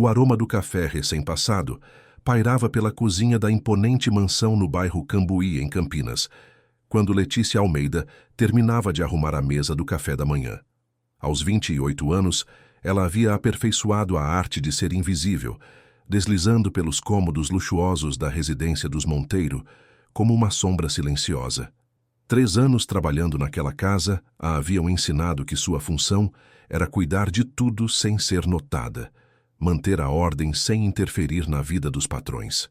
O aroma do café recém-passado pairava pela cozinha da imponente mansão no bairro Cambuí, em Campinas, quando Letícia Almeida terminava de arrumar a mesa do café da manhã. Aos 28 anos, ela havia aperfeiçoado a arte de ser invisível, deslizando pelos cômodos luxuosos da residência dos Monteiro como uma sombra silenciosa. 3 anos trabalhando naquela casa a haviam ensinado que sua função era cuidar de tudo sem ser notada, manter a ordem sem interferir na vida dos patrões.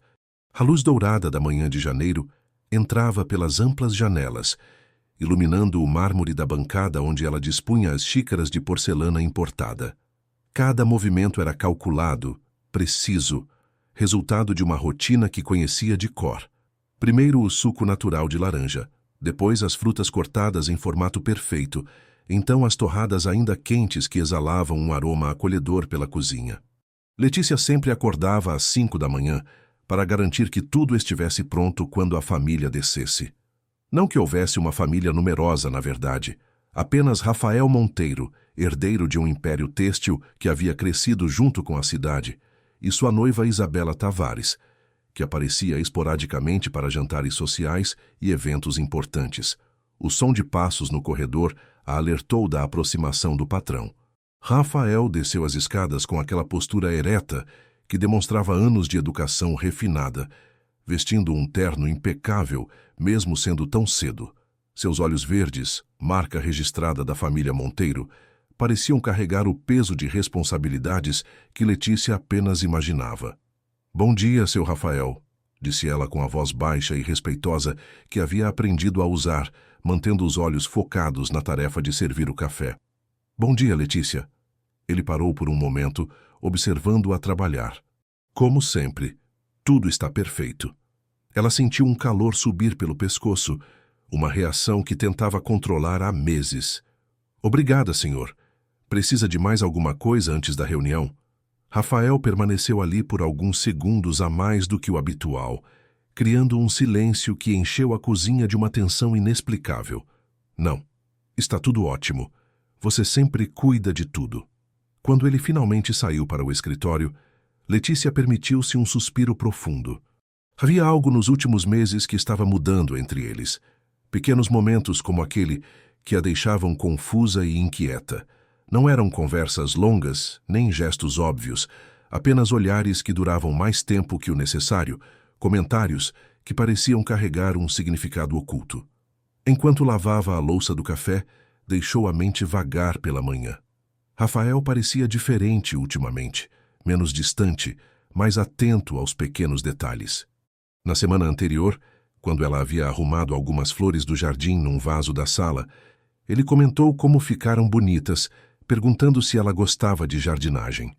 A luz dourada da manhã de janeiro entrava pelas amplas janelas, iluminando o mármore da bancada onde ela dispunha as xícaras de porcelana importada. Cada movimento era calculado, preciso, resultado de uma rotina que conhecia de cor. Primeiro o suco natural de laranja, depois as frutas cortadas em formato perfeito, então as torradas ainda quentes que exalavam um aroma acolhedor pela cozinha. Letícia sempre acordava às 5 da manhã para garantir que tudo estivesse pronto quando a família descesse. Não que houvesse uma família numerosa, na verdade. Apenas Rafael Monteiro, herdeiro de um império têxtil que havia crescido junto com a cidade, e sua noiva Isabela Tavares, que aparecia esporadicamente para jantares sociais e eventos importantes. O som de passos no corredor a alertou da aproximação do patrão. Rafael desceu as escadas com aquela postura ereta que demonstrava anos de educação refinada, vestindo um terno impecável, mesmo sendo tão cedo. Seus olhos verdes, marca registrada da família Monteiro, pareciam carregar o peso de responsabilidades que Letícia apenas imaginava. "Bom dia, seu Rafael", disse ela com a voz baixa e respeitosa que havia aprendido a usar, mantendo os olhos focados na tarefa de servir o café. "Bom dia, Letícia." Ele parou por um momento, observando-a trabalhar. Como sempre, tudo está perfeito. Ela sentiu um calor subir pelo pescoço, uma reação que tentava controlar há meses. "Obrigada, senhor. Precisa de mais alguma coisa antes da reunião?" Rafael permaneceu ali por alguns segundos a mais do que o habitual, criando um silêncio que encheu a cozinha de uma tensão inexplicável. "Não, está tudo ótimo. Você sempre cuida de tudo." Quando ele finalmente saiu para o escritório, Letícia permitiu-se um suspiro profundo. Havia algo nos últimos meses que estava mudando entre eles. Pequenos momentos como aquele que a deixavam confusa e inquieta. Não eram conversas longas, nem gestos óbvios, apenas olhares que duravam mais tempo que o necessário, comentários que pareciam carregar um significado oculto. Enquanto lavava a louça do café, deixou a mente vagar pela manhã. Rafael parecia diferente ultimamente, menos distante, mais atento aos pequenos detalhes. Na semana anterior, quando ela havia arrumado algumas flores do jardim num vaso da sala, ele comentou como ficaram bonitas, perguntando se ela gostava de jardinagem.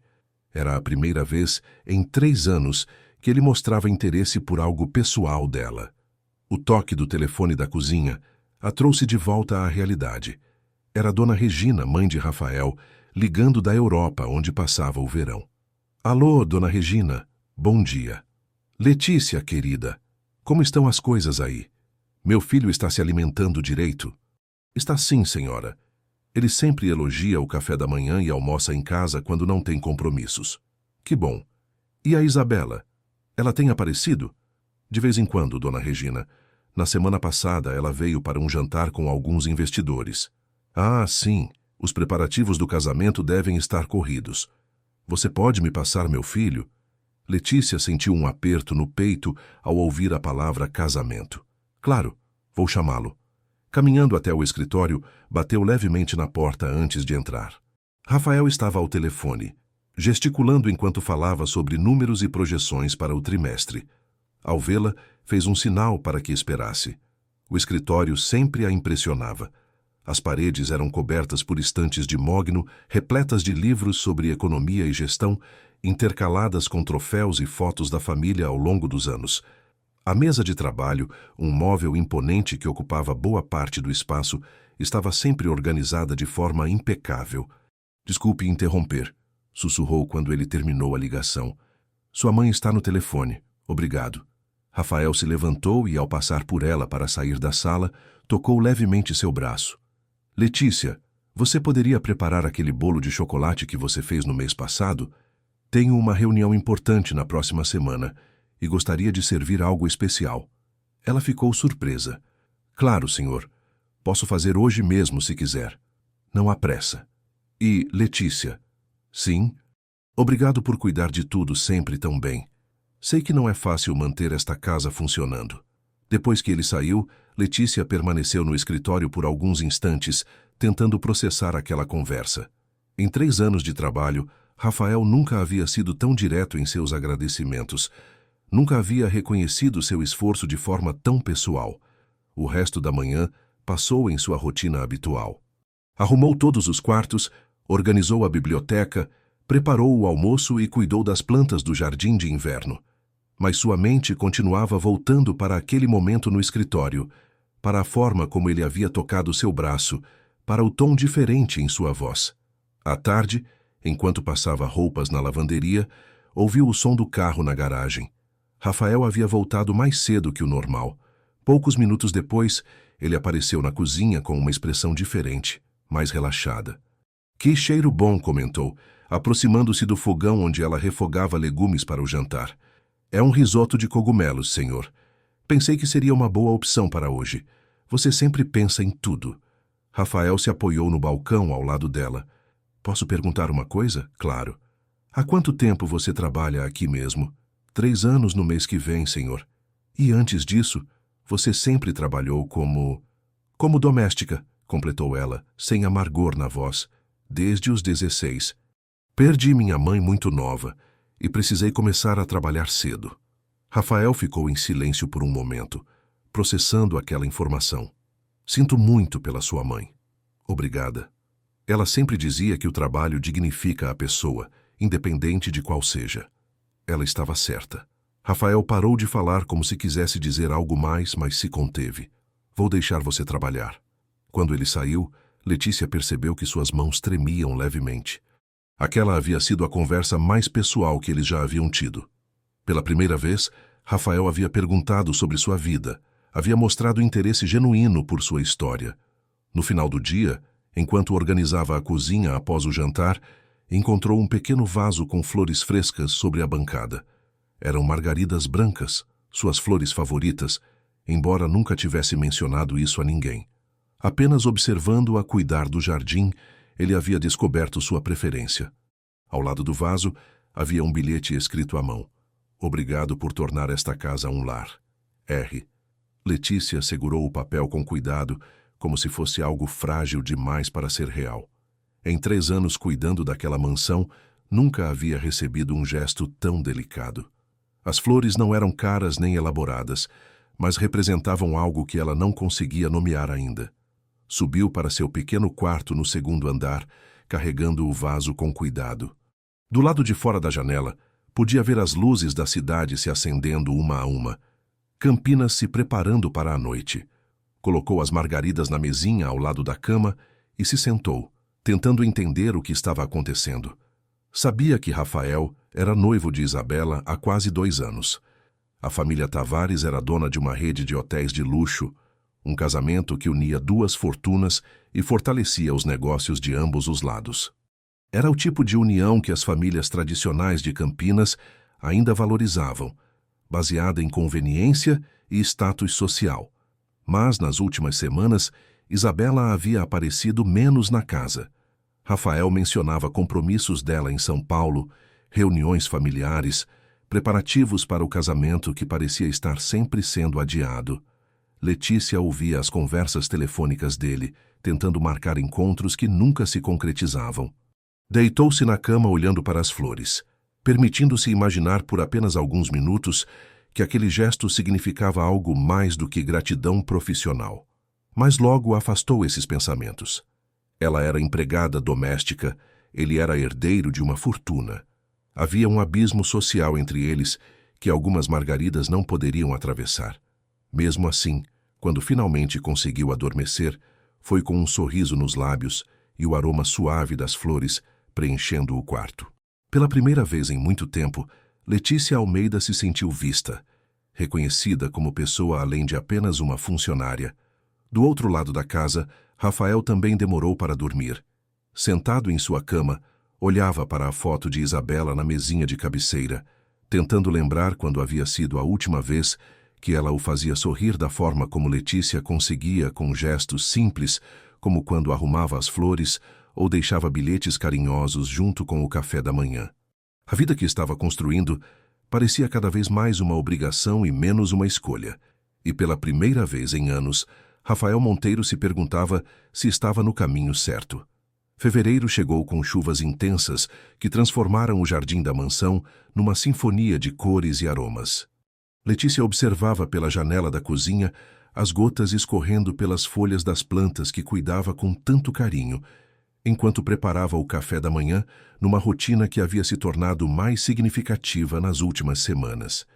Era a primeira vez em 3 anos que ele mostrava interesse por algo pessoal dela. O toque do telefone da cozinha a trouxe de volta à realidade. Era Dona Regina, mãe de Rafael, ligando da Europa, onde passava o verão. "Alô, Dona Regina, bom dia." "Letícia, querida, como estão as coisas aí? Meu filho está se alimentando direito?" "Está sim, senhora. Ele sempre elogia o café da manhã e almoça em casa quando não tem compromissos." "Que bom. E a Isabela? Ela tem aparecido?" "De vez em quando, Dona Regina. Na semana passada ela veio para um jantar com alguns investidores." "Ah, sim. Os preparativos do casamento devem estar corridos. Você pode me passar meu filho?" Letícia sentiu um aperto no peito ao ouvir a palavra casamento. "Claro, vou chamá-lo." Caminhando até o escritório, bateu levemente na porta antes de entrar. Rafael estava ao telefone, gesticulando enquanto falava sobre números e projeções para o trimestre. Ao vê-la, fez um sinal para que esperasse. O escritório sempre a impressionava. As paredes eram cobertas por estantes de mogno, repletas de livros sobre economia e gestão, intercaladas com troféus e fotos da família ao longo dos anos. A mesa de trabalho, um móvel imponente que ocupava boa parte do espaço, estava sempre organizada de forma impecável. "Desculpe interromper", sussurrou quando ele terminou a ligação. "Sua mãe está no telefone. Obrigado." Rafael se levantou e, ao passar por ela para sair da sala, tocou levemente seu braço. "Letícia, você poderia preparar aquele bolo de chocolate que você fez no mês passado?" Tenho uma reunião importante na próxima semana e gostaria de servir algo especial. Ela ficou surpresa. Claro, senhor. Posso fazer hoje mesmo se quiser. Não há pressa. E, Letícia? Sim? Obrigado por cuidar de tudo sempre tão bem. Sei que não é fácil manter esta casa funcionando. Depois que ele saiu, Letícia permaneceu no escritório por alguns instantes, tentando processar aquela conversa. Em 3 anos de trabalho, Rafael nunca havia sido tão direto em seus agradecimentos. Nunca havia reconhecido seu esforço de forma tão pessoal. O resto da manhã passou em sua rotina habitual. Arrumou todos os quartos, organizou a biblioteca, preparou o almoço e cuidou das plantas do jardim de inverno. Mas sua mente continuava voltando para aquele momento no escritório, para a forma como ele havia tocado seu braço, para o tom diferente em sua voz. À tarde, enquanto passava roupas na lavanderia, ouviu o som do carro na garagem. Rafael havia voltado mais cedo que o normal. Poucos minutos depois, ele apareceu na cozinha com uma expressão diferente, mais relaxada. Que cheiro bom, comentou, aproximando-se do fogão onde ela refogava legumes para o jantar. É um risoto de cogumelos, senhor. Pensei que seria uma boa opção para hoje. Você sempre pensa em tudo. Rafael se apoiou no balcão ao lado dela. Posso perguntar uma coisa? Claro. Há quanto tempo você trabalha aqui mesmo? 3 anos no mês que vem, senhor. E antes disso, você sempre trabalhou como doméstica, completou ela, sem amargor na voz, desde os 16. Perdi minha mãe muito nova e precisei começar a trabalhar cedo. Rafael ficou em silêncio por um momento, processando aquela informação. Sinto muito pela sua mãe. Obrigada. Ela sempre dizia que o trabalho dignifica a pessoa, independente de qual seja. Ela estava certa. Rafael parou de falar como se quisesse dizer algo mais, mas se conteve. Vou deixar você trabalhar. Quando ele saiu, Letícia percebeu que suas mãos tremiam levemente. Aquela havia sido a conversa mais pessoal que eles já haviam tido. Pela primeira vez, Rafael havia perguntado sobre sua vida, havia mostrado interesse genuíno por sua história. No final do dia, enquanto organizava a cozinha após o jantar, encontrou um pequeno vaso com flores frescas sobre a bancada. Eram margaridas brancas, suas flores favoritas, embora nunca tivesse mencionado isso a ninguém. Apenas observando-a cuidar do jardim, ele havia descoberto sua preferência. Ao lado do vaso, havia um bilhete escrito à mão. Obrigado por tornar esta casa um lar. R. Letícia segurou o papel com cuidado, como se fosse algo frágil demais para ser real. Em 3 anos cuidando daquela mansão, nunca havia recebido um gesto tão delicado. As flores não eram caras nem elaboradas, mas representavam algo que ela não conseguia nomear ainda. Subiu para seu pequeno quarto no 2º andar, carregando o vaso com cuidado. Do lado de fora da janela, podia ver as luzes da cidade se acendendo uma a uma. Campinas se preparando para a noite. Colocou as margaridas na mesinha ao lado da cama e se sentou, tentando entender o que estava acontecendo. Sabia que Rafael era noivo de Isabela há quase 2 anos. A família Tavares era dona de uma rede de hotéis de luxo, um casamento que unia 2 fortunas e fortalecia os negócios de ambos os lados. Era o tipo de união que as famílias tradicionais de Campinas ainda valorizavam, baseada em conveniência e status social. Mas, nas últimas semanas, Isabela havia aparecido menos na casa. Rafael mencionava compromissos dela em São Paulo, reuniões familiares, preparativos para o casamento que parecia estar sempre sendo adiado. Letícia ouvia as conversas telefônicas dele, tentando marcar encontros que nunca se concretizavam. Deitou-se na cama olhando para as flores, permitindo-se imaginar por apenas alguns minutos que aquele gesto significava algo mais do que gratidão profissional. Mas logo afastou esses pensamentos. Ela era empregada doméstica, ele era herdeiro de uma fortuna. Havia um abismo social entre eles que algumas margaridas não poderiam atravessar. Mesmo assim, quando finalmente conseguiu adormecer, foi com um sorriso nos lábios e o aroma suave das flores preenchendo o quarto. Pela primeira vez em muito tempo, Letícia Almeida se sentiu vista, reconhecida como pessoa além de apenas uma funcionária. Do outro lado da casa, Rafael também demorou para dormir. Sentado em sua cama, Olhava para a foto de Isabela na mesinha de cabeceira, tentando lembrar quando havia sido a última vez que ela o fazia sorrir da forma como Letícia conseguia com gestos simples, como quando arrumava as flores ou deixava bilhetes carinhosos junto com o café da manhã. A vida que estava construindo parecia cada vez mais uma obrigação e menos uma escolha. E pela primeira vez em anos, Rafael Monteiro se perguntava se estava no caminho certo. Fevereiro chegou com chuvas intensas que transformaram o jardim da mansão numa sinfonia de cores e aromas. Letícia observava pela janela da cozinha as gotas escorrendo pelas folhas das plantas que cuidava com tanto carinho, enquanto preparava o café da manhã numa rotina que havia se tornado mais significativa nas últimas semanas.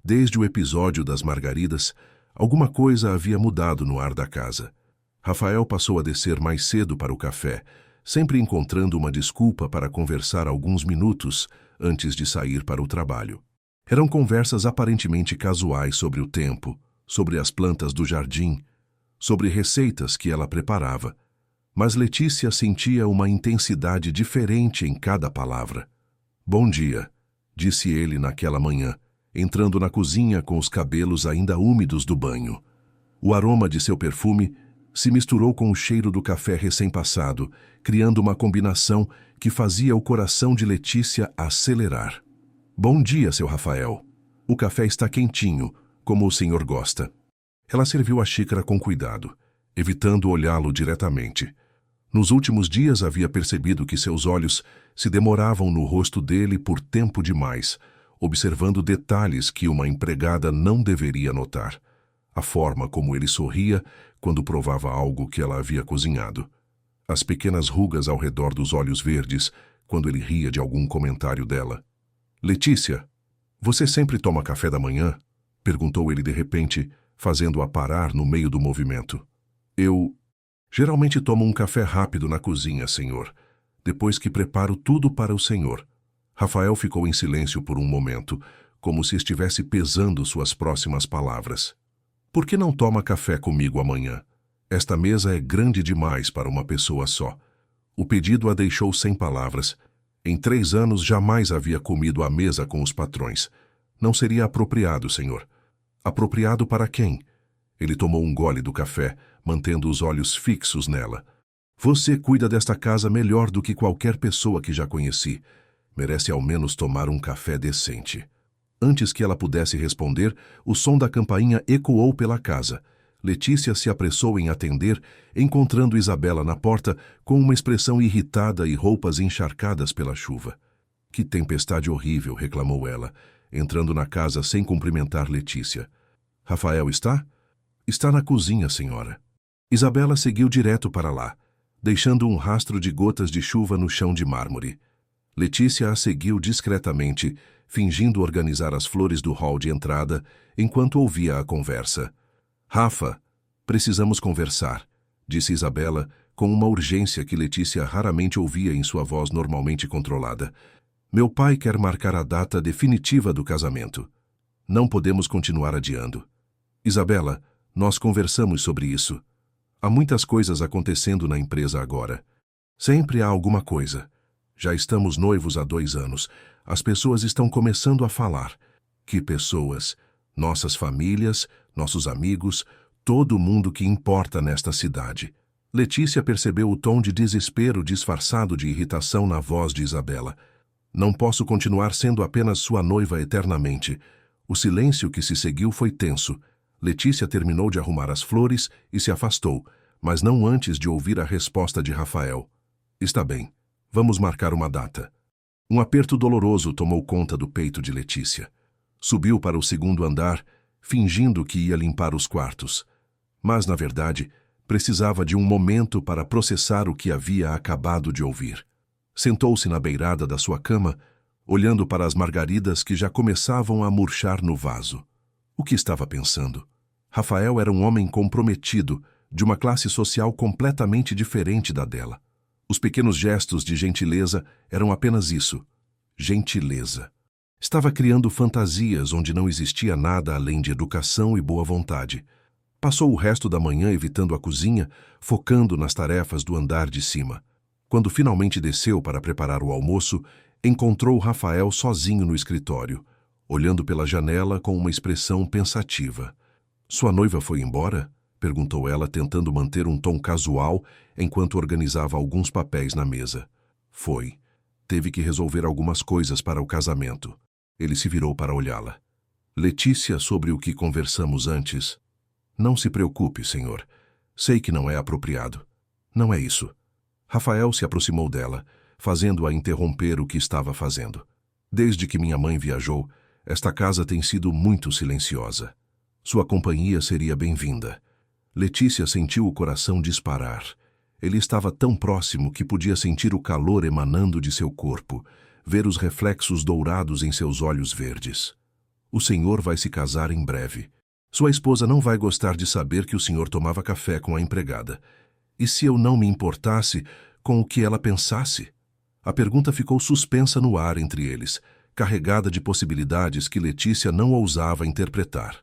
Desde o episódio das margaridas, alguma coisa havia mudado no ar da casa. Rafael passou a descer mais cedo para o café, sempre encontrando uma desculpa para conversar alguns minutos antes de sair para o trabalho. Eram conversas aparentemente casuais sobre o tempo, sobre as plantas do jardim, sobre receitas que ela preparava. Mas Letícia sentia uma intensidade diferente em cada palavra. "Bom dia", disse ele naquela manhã, entrando na cozinha com os cabelos ainda úmidos do banho. O aroma de seu perfume se misturou com o cheiro do café recém-passado, criando uma combinação que fazia o coração de Letícia acelerar. "Bom dia, seu Rafael. O café está quentinho, como o senhor gosta." Ela serviu a xícara com cuidado, evitando olhá-lo diretamente. Nos últimos dias havia percebido que seus olhos se demoravam no rosto dele por tempo demais, observando detalhes que uma empregada não deveria notar. A forma como ele sorria quando provava algo que ela havia cozinhado. As pequenas rugas ao redor dos olhos verdes quando ele ria de algum comentário dela. "Letícia, você sempre toma café da manhã?" perguntou ele de repente, fazendo-a parar no meio do movimento. "Eu geralmente tomo um café rápido na cozinha, senhor, depois que preparo tudo para o senhor." Rafael ficou em silêncio por um momento, como se estivesse pesando suas próximas palavras. "Por que não toma café comigo amanhã? Esta mesa é grande demais para uma pessoa só." O pedido a deixou sem palavras. Em 3 anos jamais havia comido à mesa com os patrões. "Não seria apropriado, senhor." "Apropriado para quem?" Ele tomou um gole do café, mantendo os olhos fixos nela. "Você cuida desta casa melhor do que qualquer pessoa que já conheci. Merece ao menos tomar um café decente." Antes que ela pudesse responder, o som da campainha ecoou pela casa. Letícia se apressou em atender, encontrando Isabela na porta com uma expressão irritada e roupas encharcadas pela chuva. "Que tempestade horrível", reclamou ela, entrando na casa sem cumprimentar Letícia. "Rafael está?" "Está na cozinha, senhora." Isabela seguiu direto para lá, deixando um rastro de gotas de chuva no chão de mármore. Letícia a seguiu discretamente, fingindo organizar as flores do hall de entrada, enquanto ouvia a conversa. "Rafa, precisamos conversar", disse Isabela, com uma urgência que Letícia raramente ouvia em sua voz normalmente controlada. "Meu pai quer marcar a data definitiva do casamento. Não podemos continuar adiando." "Isabela, nós conversamos sobre isso. Há muitas coisas acontecendo na empresa agora. Sempre há alguma coisa. Já estamos noivos há 2 anos. As pessoas estão começando a falar." "Que pessoas?" "Nossas famílias, nossos amigos, todo mundo que importa nesta cidade." Letícia percebeu o tom de desespero disfarçado de irritação na voz de Isabela. "Não posso continuar sendo apenas sua noiva eternamente." O silêncio que se seguiu foi tenso. Letícia terminou de arrumar as flores e se afastou, mas não antes de ouvir a resposta de Rafael. "Está bem, vamos marcar uma data." Um aperto doloroso tomou conta do peito de Letícia. Subiu para o 2º andar, fingindo que ia limpar os quartos. Mas, na verdade, precisava de um momento para processar o que havia acabado de ouvir. Sentou-se na beirada da sua cama, olhando para as margaridas que já começavam a murchar no vaso. O que estava pensando? Rafael era um homem comprometido, de uma classe social completamente diferente da dela. Os pequenos gestos de gentileza eram apenas isso: gentileza. Estava criando fantasias onde não existia nada além de educação e boa vontade. Passou o resto da manhã evitando a cozinha, focando nas tarefas do andar de cima. Quando finalmente desceu para preparar o almoço, encontrou Rafael sozinho no escritório, olhando pela janela com uma expressão pensativa. "Sua noiva foi embora?" perguntou ela, tentando manter um tom casual enquanto organizava alguns papéis na mesa. "Foi. Teve que resolver algumas coisas para o casamento." Ele se virou para olhá-la. "Letícia, sobre o que conversamos antes." "Não se preocupe, senhor. Sei que não é apropriado." "Não é isso." Rafael se aproximou dela, fazendo-a interromper o que estava fazendo. "Desde que minha mãe viajou, esta casa tem sido muito silenciosa. Sua companhia seria bem-vinda." Letícia sentiu o coração disparar. Ele estava tão próximo que podia sentir o calor emanando de seu corpo, ver os reflexos dourados em seus olhos verdes. "O senhor vai se casar em breve. Sua esposa não vai gostar de saber que o senhor tomava café com a empregada. E se eu não me importasse com o que ela pensasse?" A pergunta ficou suspensa no ar entre eles, carregada de possibilidades que Letícia não ousava interpretar.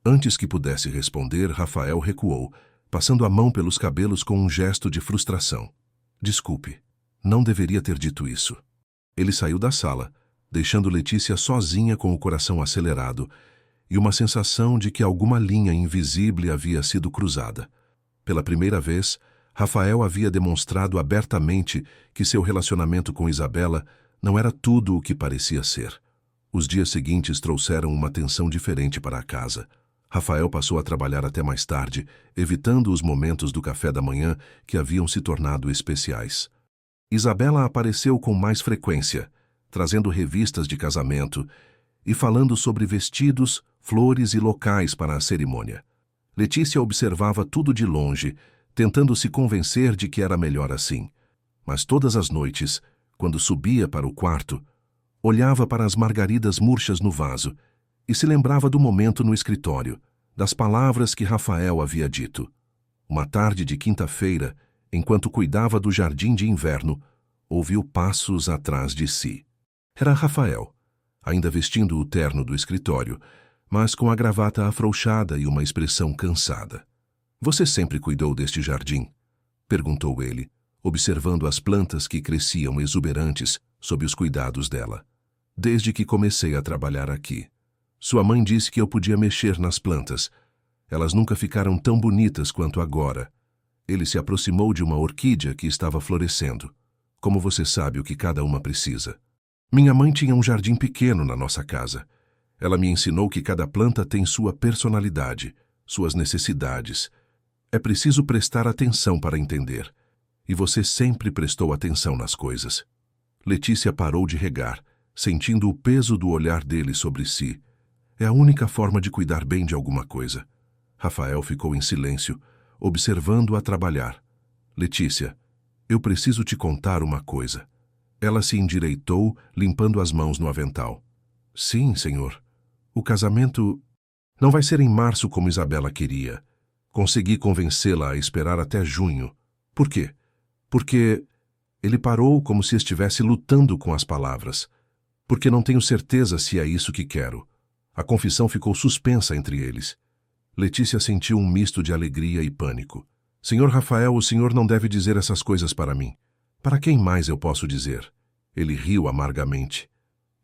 Antes que pudesse responder, Rafael recuou, passando a mão pelos cabelos com um gesto de frustração. "Desculpe, não deveria ter dito isso." Ele saiu da sala, deixando Letícia sozinha com o coração acelerado e uma sensação de que alguma linha invisível havia sido cruzada. Pela primeira vez, Rafael havia demonstrado abertamente que seu relacionamento com Isabela não era tudo o que parecia ser. Os dias seguintes trouxeram uma tensão diferente para a casa. Rafael passou a trabalhar até mais tarde, evitando os momentos do café da manhã que haviam se tornado especiais. Isabela apareceu com mais frequência, trazendo revistas de casamento e falando sobre vestidos, flores e locais para a cerimônia. Letícia observava tudo de longe, tentando se convencer de que era melhor assim. Mas todas as noites, quando subia para o quarto, olhava para as margaridas murchas no vaso e se lembrava do momento no escritório, das palavras que Rafael havia dito. Uma tarde de quinta-feira, enquanto cuidava do jardim de inverno, ouviu passos atrás de si. Era Rafael, ainda vestindo o terno do escritório, mas com a gravata afrouxada e uma expressão cansada. "Você sempre cuidou deste jardim?" perguntou ele, observando as plantas que cresciam exuberantes sob os cuidados dela. "Desde que comecei a trabalhar aqui. Sua mãe disse que eu podia mexer nas plantas. Elas nunca ficaram tão bonitas quanto agora." Ele se aproximou de uma orquídea que estava florescendo. "Como você sabe o que cada uma precisa?" "Minha mãe tinha um jardim pequeno na nossa casa. Ela me ensinou que cada planta tem sua personalidade, suas necessidades. É preciso prestar atenção para entender. E você sempre prestou atenção nas coisas." Letícia parou de regar, sentindo o peso do olhar dele sobre si. É a única forma de cuidar bem de alguma coisa. Rafael ficou em silêncio, observando-a trabalhar. "Letícia, eu preciso te contar uma coisa." Ela se endireitou, limpando as mãos no avental. "Sim, senhor. O casamento não vai ser em março como Isabela queria. Consegui convencê-la a esperar até junho." "Por quê?" "Porque..." Ele parou como se estivesse lutando com as palavras. "Porque não tenho certeza se é isso que quero." A confissão ficou suspensa entre eles. Letícia sentiu um misto de alegria e pânico. "Senhor Rafael, o senhor não deve dizer essas coisas para mim." "Para quem mais eu posso dizer?" Ele riu amargamente.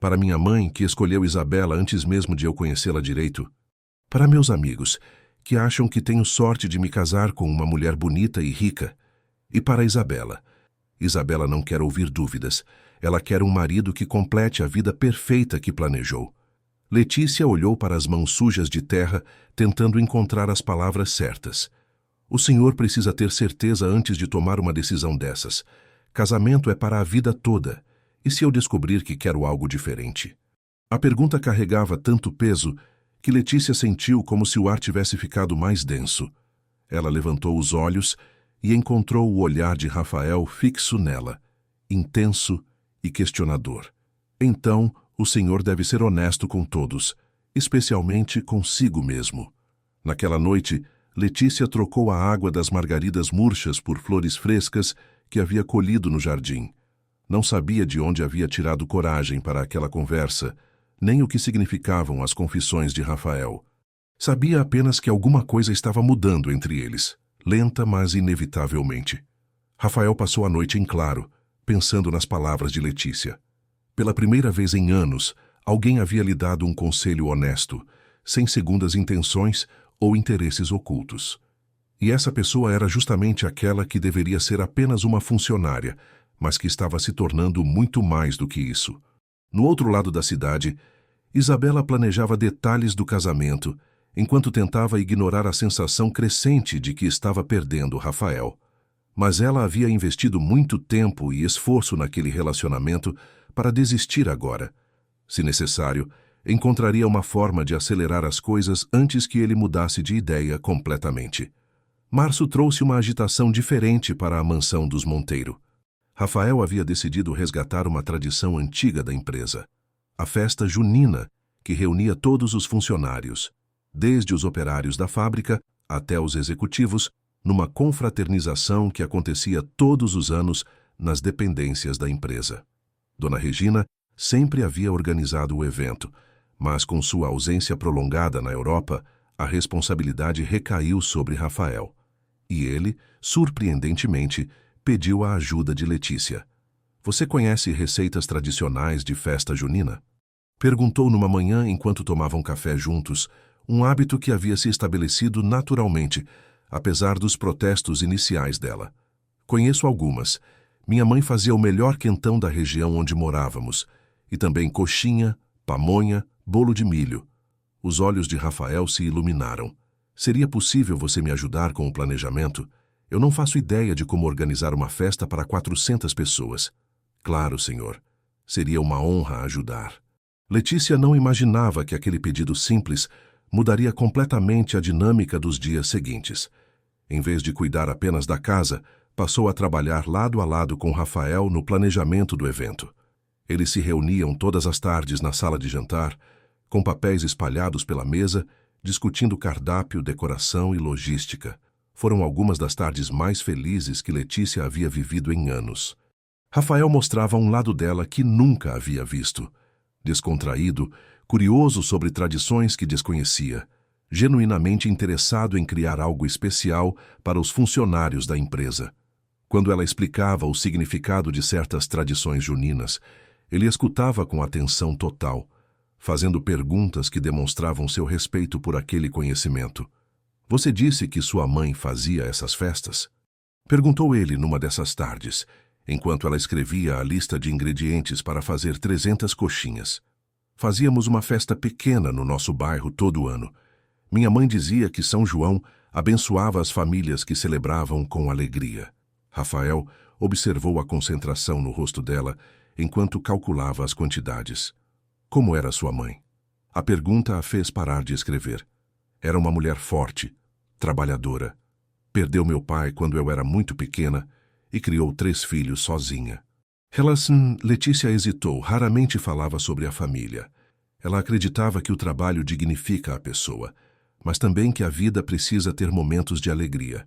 "Para minha mãe, que escolheu Isabela antes mesmo de eu conhecê-la direito. Para meus amigos, que acham que tenho sorte de me casar com uma mulher bonita e rica. E para Isabela. Isabela não quer ouvir dúvidas. Ela quer um marido que complete a vida perfeita que planejou." Letícia olhou para as mãos sujas de terra, tentando encontrar as palavras certas. "O senhor precisa ter certeza antes de tomar uma decisão dessas. Casamento é para a vida toda. E se eu descobrir que quero algo diferente?" A pergunta carregava tanto peso que Letícia sentiu como se o ar tivesse ficado mais denso. Ela levantou os olhos e encontrou o olhar de Rafael fixo nela, intenso e questionador. "Então, o senhor deve ser honesto com todos, especialmente consigo mesmo." Naquela noite, Letícia trocou a água das margaridas murchas por flores frescas que havia colhido no jardim. Não sabia de onde havia tirado coragem para aquela conversa, nem o que significavam as confissões de Rafael. Sabia apenas que alguma coisa estava mudando entre eles, lenta, mas inevitavelmente. Rafael passou a noite em claro, pensando nas palavras de Letícia. Pela primeira vez em anos, alguém havia lhe dado um conselho honesto, sem segundas intenções ou interesses ocultos. E essa pessoa era justamente aquela que deveria ser apenas uma funcionária, mas que estava se tornando muito mais do que isso. No outro lado da cidade, Isabela planejava detalhes do casamento, enquanto tentava ignorar a sensação crescente de que estava perdendo Rafael. Mas ela havia investido muito tempo e esforço naquele relacionamento para desistir agora. Se necessário, encontraria uma forma de acelerar as coisas antes que ele mudasse de ideia completamente. Março trouxe uma agitação diferente para a mansão dos Monteiro. Rafael havia decidido resgatar uma tradição antiga da empresa, a festa junina, que reunia todos os funcionários, desde os operários da fábrica até os executivos, numa confraternização que acontecia todos os anos nas dependências da empresa. Dona Regina sempre havia organizado o evento, mas com sua ausência prolongada na Europa, a responsabilidade recaiu sobre Rafael. E ele, surpreendentemente, pediu a ajuda de Letícia. "Você conhece receitas tradicionais de festa junina?" Perguntou numa manhã enquanto tomavam café juntos, um hábito que havia se estabelecido naturalmente, apesar dos protestos iniciais dela. "Conheço algumas. Minha mãe fazia o melhor quentão da região onde morávamos, e também coxinha, pamonha, bolo de milho." Os olhos de Rafael se iluminaram. "Seria possível você me ajudar com o planejamento? Eu não faço ideia de como organizar uma festa para 400 pessoas." "Claro, senhor. Seria uma honra ajudar." Letícia não imaginava que aquele pedido simples mudaria completamente a dinâmica dos dias seguintes. Em vez de cuidar apenas da casa, passou a trabalhar lado a lado com Rafael no planejamento do evento. Eles se reuniam todas as tardes na sala de jantar, com papéis espalhados pela mesa, discutindo cardápio, decoração e logística. Foram algumas das tardes mais felizes que Letícia havia vivido em anos. Rafael mostrava um lado dela que nunca havia visto. Descontraído, curioso sobre tradições que desconhecia, genuinamente interessado em criar algo especial para os funcionários da empresa. Quando ela explicava o significado de certas tradições juninas, ele escutava com atenção total, fazendo perguntas que demonstravam seu respeito por aquele conhecimento. "Você disse que sua mãe fazia essas festas?" Perguntou ele numa dessas tardes, enquanto ela escrevia a lista de ingredientes para fazer 300 coxinhas. "Fazíamos uma festa pequena no nosso bairro todo ano. Minha mãe dizia que São João abençoava as famílias que celebravam com alegria." Rafael observou a concentração no rosto dela enquanto calculava as quantidades. Como era sua mãe? A pergunta a fez parar de escrever. Era uma mulher forte, trabalhadora. Perdeu meu pai quando eu era muito pequena e criou 3 filhos sozinha. Letícia hesitou, raramente falava sobre a família. Ela acreditava que o trabalho dignifica a pessoa, mas também que a vida precisa ter momentos de alegria.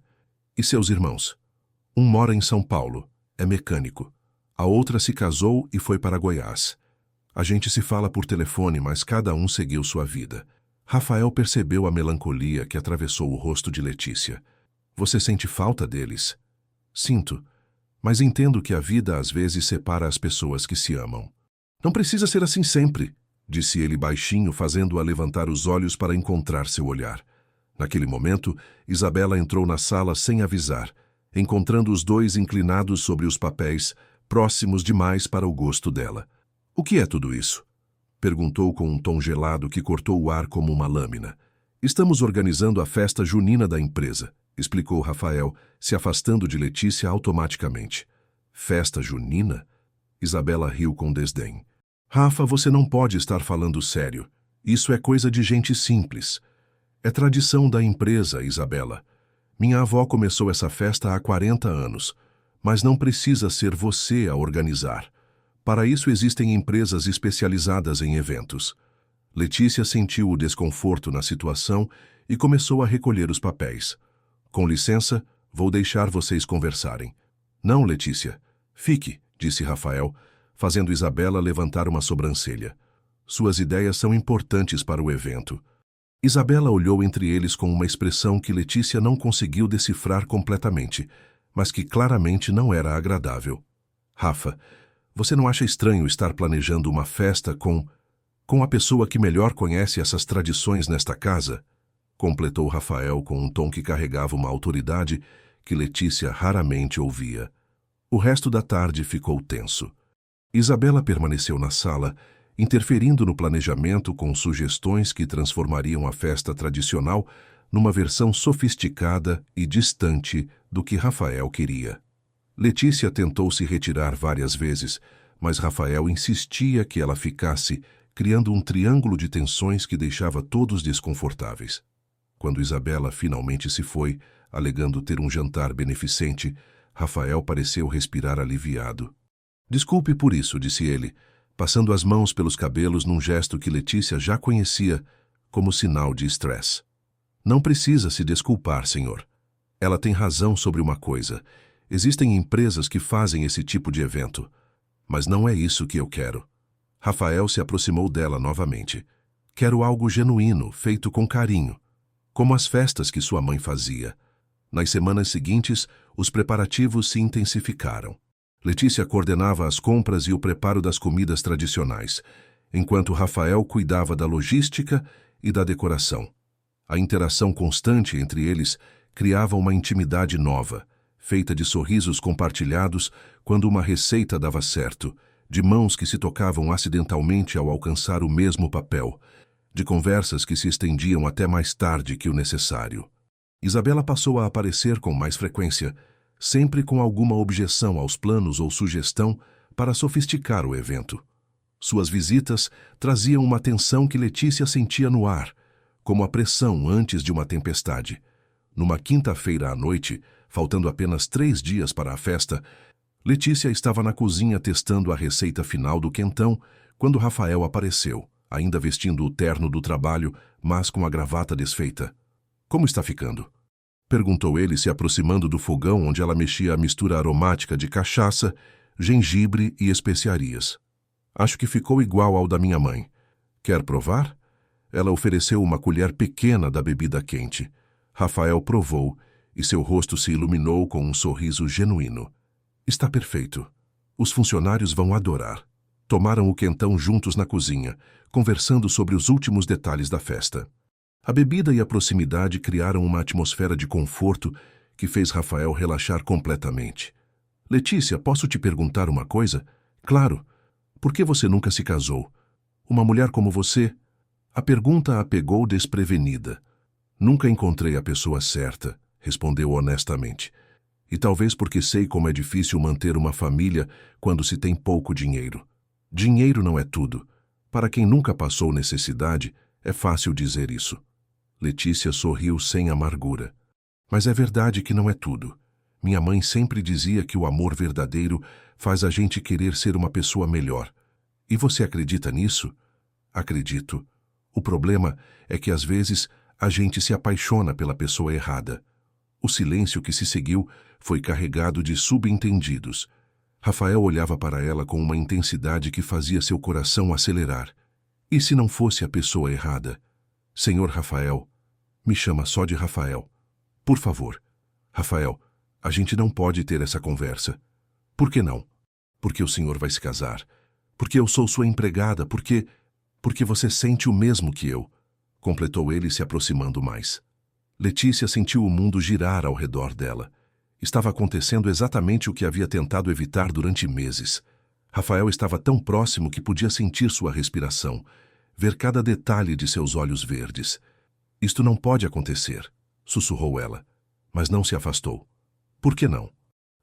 "E seus irmãos?" "Um mora em São Paulo, é mecânico. A outra se casou e foi para Goiás. A gente se fala por telefone, mas cada um seguiu sua vida." Rafael percebeu a melancolia que atravessou o rosto de Letícia. "Você sente falta deles?" "Sinto, mas entendo que a vida às vezes separa as pessoas que se amam." "Não precisa ser assim sempre", disse ele baixinho, fazendo-a levantar os olhos para encontrar seu olhar. Naquele momento, Isabela entrou na sala sem avisar, encontrando os dois inclinados sobre os papéis, próximos demais para o gosto dela. "O que é tudo isso?" perguntou com um tom gelado que cortou o ar como uma lâmina. "Estamos organizando a festa junina da empresa", explicou Rafael, se afastando de Letícia automaticamente. "Festa junina?" Isabela riu com desdém. "Rafa, você não pode estar falando sério. Isso é coisa de gente simples. É tradição da empresa, Isabela. Minha avó começou essa festa há 40 anos, mas não precisa ser você a organizar. Para isso existem empresas especializadas em eventos." Letícia sentiu o desconforto na situação e começou a recolher os papéis. "Com licença, vou deixar vocês conversarem." "Não, Letícia. Fique", disse Rafael, fazendo Isabela levantar uma sobrancelha. "Suas ideias são importantes para o evento." Isabela olhou entre eles com uma expressão que Letícia não conseguiu decifrar completamente, mas que claramente não era agradável. Rafa, você não acha estranho estar planejando uma festa com a pessoa que melhor conhece essas tradições nesta casa? Completou Rafael com um tom que carregava uma autoridade que Letícia raramente ouvia. O resto da tarde ficou tenso. Isabela permaneceu na sala, interferindo no planejamento com sugestões que transformariam a festa tradicional numa versão sofisticada e distante do que Rafael queria. Letícia tentou se retirar várias vezes, mas Rafael insistia que ela ficasse, criando um triângulo de tensões que deixava todos desconfortáveis. Quando Isabela finalmente se foi, alegando ter um jantar beneficente, Rafael pareceu respirar aliviado. Desculpe por isso, disse ele, passando as mãos pelos cabelos num gesto que Letícia já conhecia como sinal de estresse. Não precisa se desculpar, senhor. Ela tem razão sobre uma coisa. Existem empresas que fazem esse tipo de evento. Mas não é isso que eu quero. Rafael se aproximou dela novamente. Quero algo genuíno, feito com carinho, como as festas que sua mãe fazia. Nas semanas seguintes, os preparativos se intensificaram. Letícia coordenava as compras e o preparo das comidas tradicionais, enquanto Rafael cuidava da logística e da decoração. A interação constante entre eles criava uma intimidade nova, feita de sorrisos compartilhados quando uma receita dava certo, de mãos que se tocavam acidentalmente ao alcançar o mesmo papel, de conversas que se estendiam até mais tarde que o necessário. Isabela passou a aparecer com mais frequência, sempre com alguma objeção aos planos ou sugestão para sofisticar o evento. Suas visitas traziam uma tensão que Letícia sentia no ar, como a pressão antes de uma tempestade. Numa quinta-feira à noite, faltando apenas 3 dias para a festa, Letícia estava na cozinha testando a receita final do quentão quando Rafael apareceu, ainda vestindo o terno do trabalho, mas com a gravata desfeita. Como está ficando? Perguntou ele, se aproximando do fogão onde ela mexia a mistura aromática de cachaça, gengibre e especiarias. Acho que ficou igual ao da minha mãe. Quer provar? Ela ofereceu uma colher pequena da bebida quente. Rafael provou e seu rosto se iluminou com um sorriso genuíno. Está perfeito. Os funcionários vão adorar. Tomaram o quentão juntos na cozinha, conversando sobre os últimos detalhes da festa. A bebida e a proximidade criaram uma atmosfera de conforto que fez Rafael relaxar completamente. Letícia, posso te perguntar uma coisa? Claro. Por que você nunca se casou? Uma mulher como você? A pergunta a pegou desprevenida. Nunca encontrei a pessoa certa, respondeu honestamente. E talvez porque sei como é difícil manter uma família quando se tem pouco dinheiro. Dinheiro não é tudo. Para quem nunca passou necessidade, é fácil dizer isso. Letícia sorriu sem amargura. Mas é verdade que não é tudo. Minha mãe sempre dizia que o amor verdadeiro faz a gente querer ser uma pessoa melhor. E você acredita nisso? Acredito. O problema é que às vezes a gente se apaixona pela pessoa errada. O silêncio que se seguiu foi carregado de subentendidos. Rafael olhava para ela com uma intensidade que fazia seu coração acelerar. E se não fosse a pessoa errada? Senhor Rafael, me chama só de Rafael. Por favor. Rafael, a gente não pode ter essa conversa. Por que não? Porque o senhor vai se casar. Porque eu sou sua empregada. Porque você sente o mesmo que eu. Completou ele, se aproximando mais. Letícia sentiu o mundo girar ao redor dela. Estava acontecendo exatamente o que havia tentado evitar durante meses. Rafael estava tão próximo que podia sentir sua respiração, ver cada detalhe de seus olhos verdes. Isto não pode acontecer, sussurrou ela, mas não se afastou. Por que não?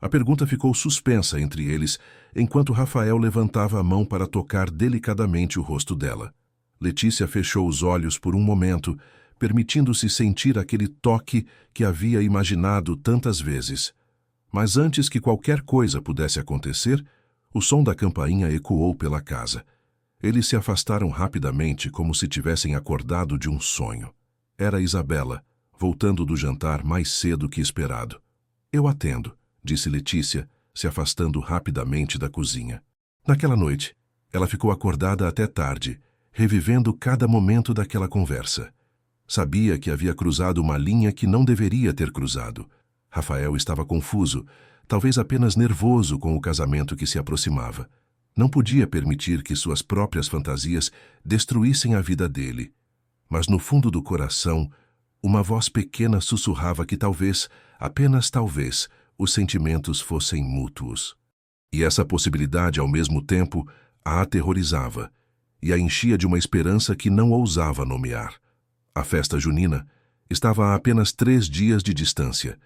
A pergunta ficou suspensa entre eles, enquanto Rafael levantava a mão para tocar delicadamente o rosto dela. Letícia fechou os olhos por um momento, permitindo-se sentir aquele toque que havia imaginado tantas vezes. Mas antes que qualquer coisa pudesse acontecer, o som da campainha ecoou pela casa. Eles se afastaram rapidamente, como se tivessem acordado de um sonho. Era Isabela, voltando do jantar mais cedo que esperado. Eu atendo, disse Letícia, se afastando rapidamente da cozinha. Naquela noite, ela ficou acordada até tarde, revivendo cada momento daquela conversa. Sabia que havia cruzado uma linha que não deveria ter cruzado. Rafael estava confuso, talvez apenas nervoso com o casamento que se aproximava. Não podia permitir que suas próprias fantasias destruíssem a vida dele. Mas no fundo do coração, uma voz pequena sussurrava que talvez, apenas talvez, os sentimentos fossem mútuos. E essa possibilidade, ao mesmo tempo, a aterrorizava e a enchia de uma esperança que não ousava nomear. A festa junina estava a apenas 3 dias de distância,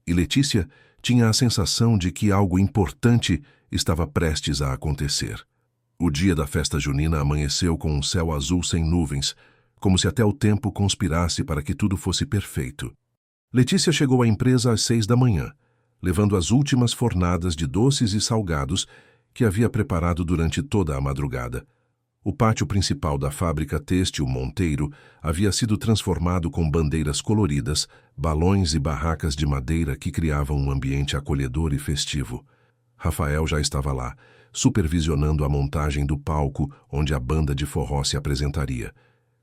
e Letícia tinha a sensação de que algo importante estava prestes a acontecer. O dia da festa junina amanheceu com um céu azul sem nuvens, como se até o tempo conspirasse para que tudo fosse perfeito. Letícia chegou à empresa às 6 da manhã, levando as últimas fornadas de doces e salgados que havia preparado durante toda a madrugada. O pátio principal da fábrica têxtil Monteiro havia sido transformado com bandeiras coloridas, balões e barracas de madeira que criavam um ambiente acolhedor e festivo. Rafael já estava lá, supervisionando a montagem do palco onde a banda de forró se apresentaria.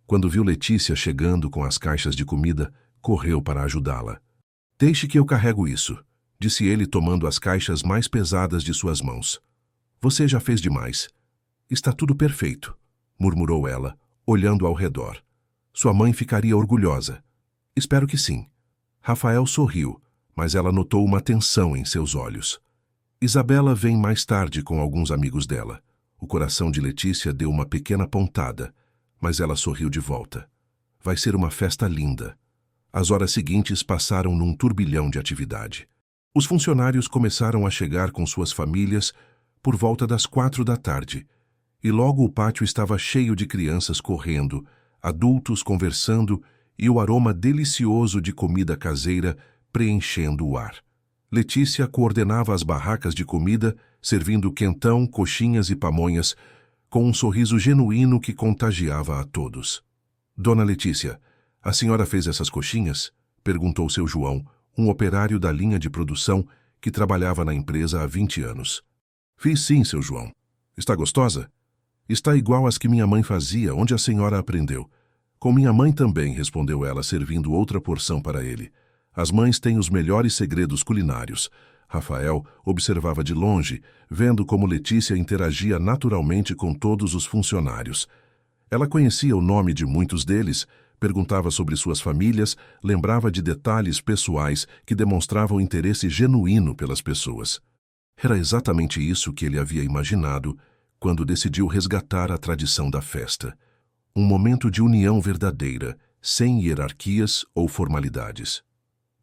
Quando viu Letícia chegando com as caixas de comida, correu para ajudá-la. "Deixe que eu carrego isso", disse ele tomando as caixas mais pesadas de suas mãos. "Você já fez demais." "Está tudo perfeito", murmurou ela, olhando ao redor. "Sua mãe ficaria orgulhosa." "Espero que sim." Rafael sorriu, mas ela notou uma tensão em seus olhos. Isabela vem mais tarde com alguns amigos dela. O coração de Letícia deu uma pequena pontada, mas ela sorriu de volta. Vai ser uma festa linda. As horas seguintes passaram num turbilhão de atividade. Os funcionários começaram a chegar com suas famílias por volta das 4 da tarde, e logo o pátio estava cheio de crianças correndo, adultos conversando e o aroma delicioso de comida caseira preenchendo o ar. Letícia coordenava as barracas de comida, servindo quentão, coxinhas e pamonhas, com um sorriso genuíno que contagiava a todos. "Dona Letícia, a senhora fez essas coxinhas?" perguntou seu João, um operário da linha de produção que trabalhava na empresa há 20 anos. "Fiz sim, seu João. Está gostosa?" "Está igual às que minha mãe fazia, onde a senhora aprendeu." "Com minha mãe também", respondeu ela, servindo outra porção para ele. "As mães têm os melhores segredos culinários." Rafael observava de longe, vendo como Letícia interagia naturalmente com todos os funcionários. Ela conhecia o nome de muitos deles, perguntava sobre suas famílias, lembrava de detalhes pessoais que demonstravam interesse genuíno pelas pessoas. Era exatamente isso que ele havia imaginado quando decidiu resgatar a tradição da festa. Um momento de união verdadeira, sem hierarquias ou formalidades.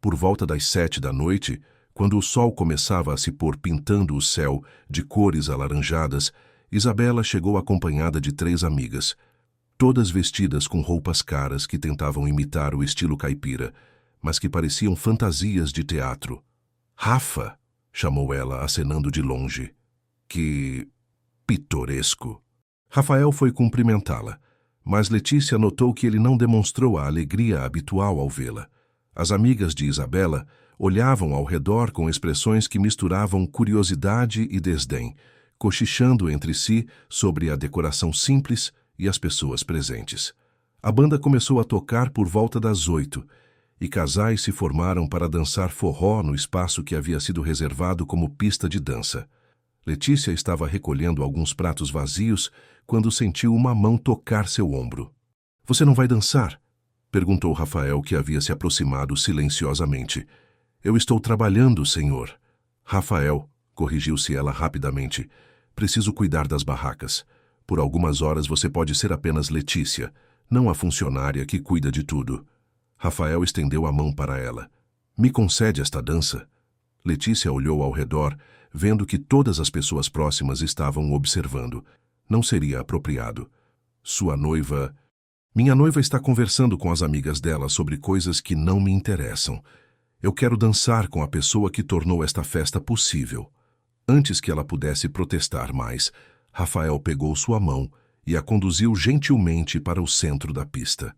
Por volta das 7 da noite, quando o sol começava a se pôr pintando o céu de cores alaranjadas, Isabela chegou acompanhada de 3 amigas, todas vestidas com roupas caras que tentavam imitar o estilo caipira, mas que pareciam fantasias de teatro. "Rafa!" chamou ela, acenando de longe. "Que pitoresco!" Rafael foi cumprimentá-la, mas Letícia notou que ele não demonstrou a alegria habitual ao vê-la. As amigas de Isabela olhavam ao redor com expressões que misturavam curiosidade e desdém, cochichando entre si sobre a decoração simples e as pessoas presentes. A banda começou a tocar por volta das 8, e casais se formaram para dançar forró no espaço que havia sido reservado como pista de dança. Letícia estava recolhendo alguns pratos vazios quando sentiu uma mão tocar seu ombro. "Você não vai dançar?" perguntou Rafael, que havia se aproximado silenciosamente. "Eu estou trabalhando, senhor." "Rafael", corrigiu-se ela rapidamente, "preciso cuidar das barracas. Por algumas horas você pode ser apenas Letícia, não a funcionária que cuida de tudo." Rafael estendeu a mão para ela. "Me concede esta dança?" Letícia olhou ao redor, vendo que todas as pessoas próximas estavam observando. Não seria apropriado. Sua noiva... "Minha noiva está conversando com as amigas dela sobre coisas que não me interessam. Eu quero dançar com a pessoa que tornou esta festa possível." Antes que ela pudesse protestar mais, Rafael pegou sua mão e a conduziu gentilmente para o centro da pista.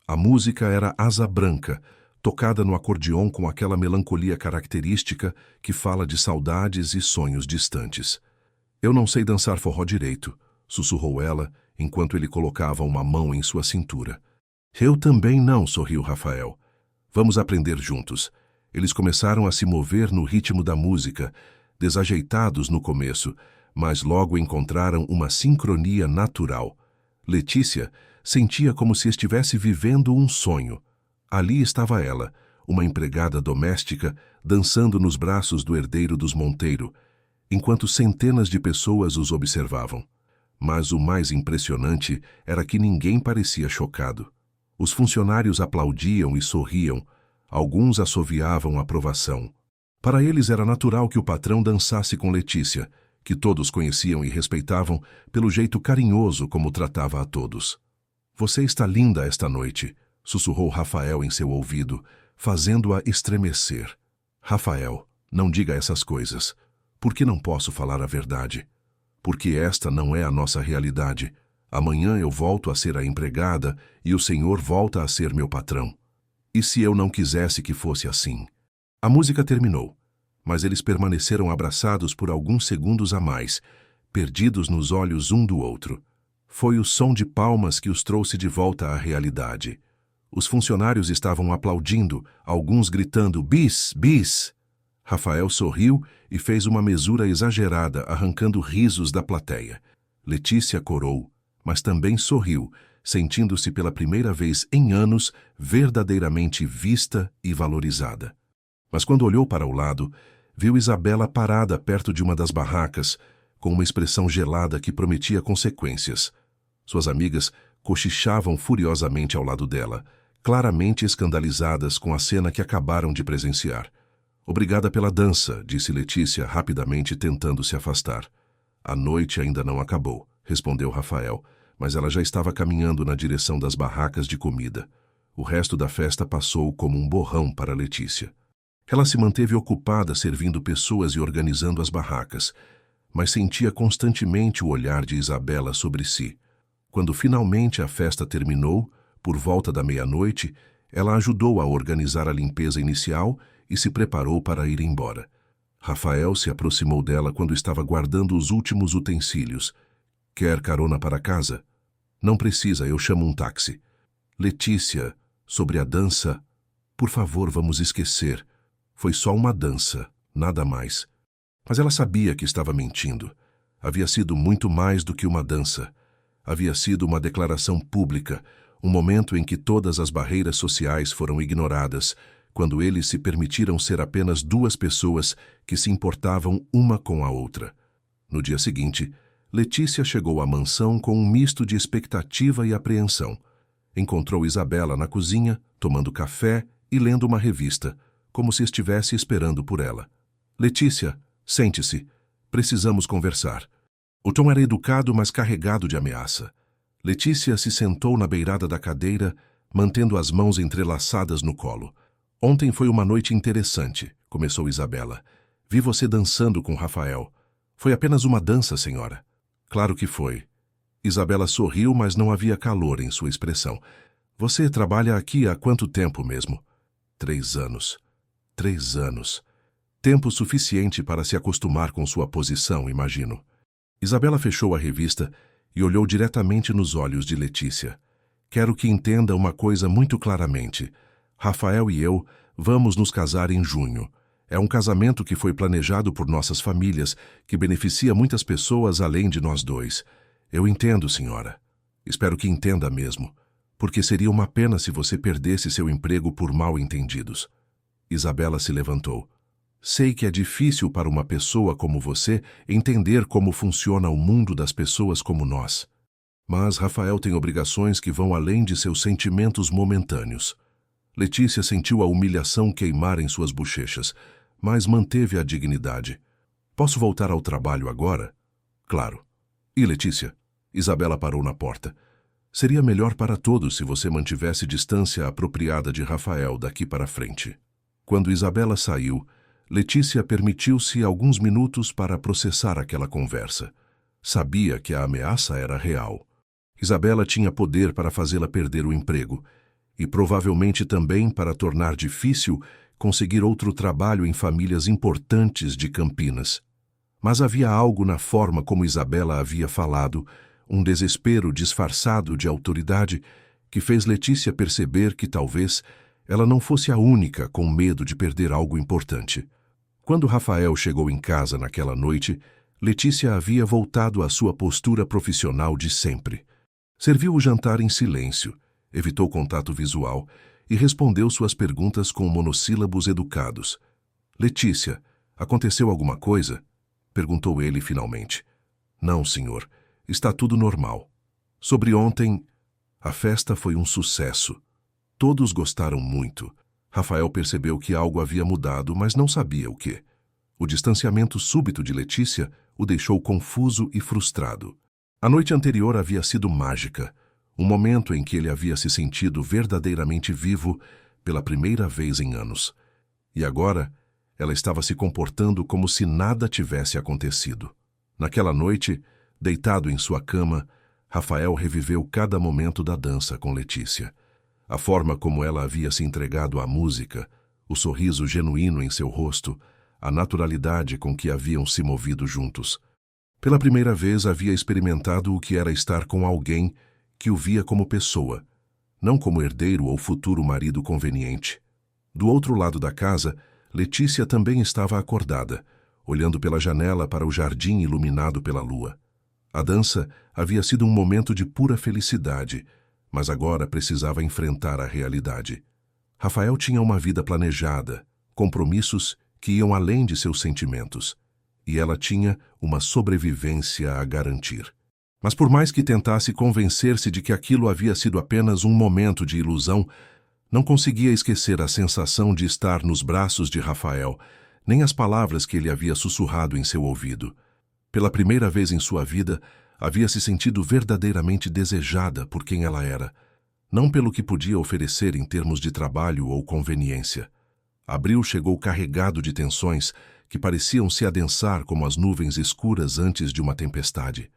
A música era Asa Branca, tocada no acordeon com aquela melancolia característica que fala de saudades e sonhos distantes. "Eu não sei dançar forró direito", sussurrou ela, enquanto ele colocava uma mão em sua cintura. "Eu também não", sorriu Rafael. "Vamos aprender juntos. Eles começaram a se mover no ritmo da música, desajeitados no começo, mas logo encontraram uma sincronia natural. Letícia sentia como se estivesse vivendo um sonho. Ali estava ela, uma empregada doméstica, dançando nos braços do herdeiro dos Monteiro, enquanto centenas de pessoas os observavam. Mas o mais impressionante era que ninguém parecia chocado. Os funcionários aplaudiam e sorriam, alguns assoviavam aprovação. Para eles era natural que o patrão dançasse com Letícia, que todos conheciam e respeitavam pelo jeito carinhoso como tratava a todos. "Você está linda esta noite", sussurrou Rafael em seu ouvido, fazendo-a estremecer. "Rafael, não diga essas coisas. Por que não posso falar a verdade? Porque esta não é a nossa realidade. Amanhã eu volto a ser a empregada e o senhor volta a ser meu patrão. E se eu não quisesse que fosse assim?" A música terminou, mas eles permaneceram abraçados por alguns segundos a mais, perdidos nos olhos um do outro. Foi o som de palmas que os trouxe de volta à realidade. Os funcionários estavam aplaudindo, alguns gritando "bis, bis". Rafael sorriu e fez uma mesura exagerada, arrancando risos da plateia. Letícia corou, mas também sorriu, sentindo-se pela primeira vez em anos verdadeiramente vista e valorizada. Mas quando olhou para o lado, viu Isabela parada perto de uma das barracas, com uma expressão gelada que prometia consequências. Suas amigas cochichavam furiosamente ao lado dela, claramente escandalizadas com a cena que acabaram de presenciar. "Obrigada pela dança", disse Letícia, rapidamente tentando se afastar. "A noite ainda não acabou", respondeu Rafael, mas ela já estava caminhando na direção das barracas de comida. O resto da festa passou como um borrão para Letícia. Ela se manteve ocupada servindo pessoas e organizando as barracas, mas sentia constantemente o olhar de Isabela sobre si. Quando finalmente a festa terminou, por volta da meia-noite, ela ajudou a organizar a limpeza inicial e se preparou para ir embora. Rafael se aproximou dela quando estava guardando os últimos utensílios. "Quer carona para casa?" "Não precisa, eu chamo um táxi." "Letícia, sobre a dança, por favor, vamos esquecer. Foi só uma dança, nada mais." Mas ela sabia que estava mentindo. Havia sido muito mais do que uma dança. Havia sido uma declaração pública, um momento em que todas as barreiras sociais foram ignoradas, quando eles se permitiram ser apenas duas pessoas que se importavam uma com a outra. No dia seguinte, Letícia chegou à mansão com um misto de expectativa e apreensão. Encontrou Isabela na cozinha, tomando café e lendo uma revista, como se estivesse esperando por ela. "Letícia, sente-se. Precisamos conversar." O tom era educado, mas carregado de ameaça. Letícia se sentou na beirada da cadeira, mantendo as mãos entrelaçadas no colo. "Ontem foi uma noite interessante", começou Isabela. "Vi você dançando com Rafael. Foi apenas uma dança, senhora." "Claro que foi." Isabela sorriu, mas não havia calor em sua expressão. "Você trabalha aqui há quanto tempo mesmo?" 3 anos. 3 anos. Tempo suficiente para se acostumar com sua posição, imagino. Isabela fechou a revista e olhou diretamente nos olhos de Letícia. "Quero que entenda uma coisa muito claramente. Rafael e eu vamos nos casar em junho. É um casamento que foi planejado por nossas famílias, que beneficia muitas pessoas além de nós dois. Eu entendo, senhora. Espero que entenda mesmo, porque seria uma pena se você perdesse seu emprego por mal-entendidos." Isabela se levantou. "Sei que é difícil para uma pessoa como você entender como funciona o mundo das pessoas como nós. Mas Rafael tem obrigações que vão além de seus sentimentos momentâneos." Letícia sentiu a humilhação queimar em suas bochechas, mas manteve a dignidade. "Posso voltar ao trabalho agora?" "Claro." "E Letícia?" Isabela parou na porta. "Seria melhor para todos se você mantivesse distância apropriada de Rafael daqui para frente." Quando Isabela saiu, Letícia permitiu-se alguns minutos para processar aquela conversa. Sabia que a ameaça era real. Isabela tinha poder para fazê-la perder o emprego, e provavelmente também para tornar difícil conseguir outro trabalho em famílias importantes de Campinas. Mas havia algo na forma como Isabela havia falado, um desespero disfarçado de autoridade, que fez Letícia perceber que talvez ela não fosse a única com medo de perder algo importante. Quando Rafael chegou em casa naquela noite, Letícia havia voltado à sua postura profissional de sempre. Serviu o jantar em silêncio, evitou contato visual e respondeu suas perguntas com monossílabos educados. "Letícia, aconteceu alguma coisa?" perguntou ele finalmente. "Não, senhor. Está tudo normal. Sobre ontem, a festa foi um sucesso. Todos gostaram muito." Rafael percebeu que algo havia mudado, mas não sabia o quê. O distanciamento súbito de Letícia o deixou confuso e frustrado. A noite anterior havia sido mágica, um momento em que ele havia se sentido verdadeiramente vivo pela primeira vez em anos. E agora, ela estava se comportando como se nada tivesse acontecido. Naquela noite, deitado em sua cama, Rafael reviveu cada momento da dança com Letícia. A forma como ela havia se entregado à música, o sorriso genuíno em seu rosto, a naturalidade com que haviam se movido juntos. Pela primeira vez havia experimentado o que era estar com alguém que o via como pessoa, não como herdeiro ou futuro marido conveniente. Do outro lado da casa, Letícia também estava acordada, olhando pela janela para o jardim iluminado pela lua. A dança havia sido um momento de pura felicidade, mas agora precisava enfrentar a realidade. Rafael tinha uma vida planejada, compromissos que iam além de seus sentimentos, e ela tinha uma sobrevivência a garantir. Mas por mais que tentasse convencer-se de que aquilo havia sido apenas um momento de ilusão, não conseguia esquecer a sensação de estar nos braços de Rafael, nem as palavras que ele havia sussurrado em seu ouvido. Pela primeira vez em sua vida, havia se sentido verdadeiramente desejada por quem ela era, não pelo que podia oferecer em termos de trabalho ou conveniência. Abril chegou carregado de tensões que pareciam se adensar como as nuvens escuras antes de uma tempestade.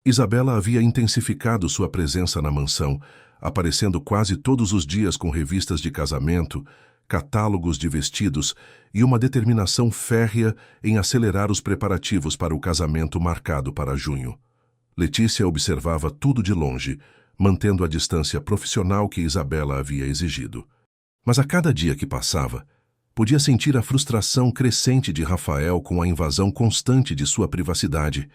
Isabela havia intensificado sua presença na mansão, aparecendo quase todos os dias com revistas de casamento, catálogos de vestidos e uma determinação férrea em acelerar os preparativos para o casamento marcado para junho. Letícia observava tudo de longe, mantendo a distância profissional que Isabela havia exigido. Mas a cada dia que passava, podia sentir a frustração crescente de Rafael com a invasão constante de sua privacidade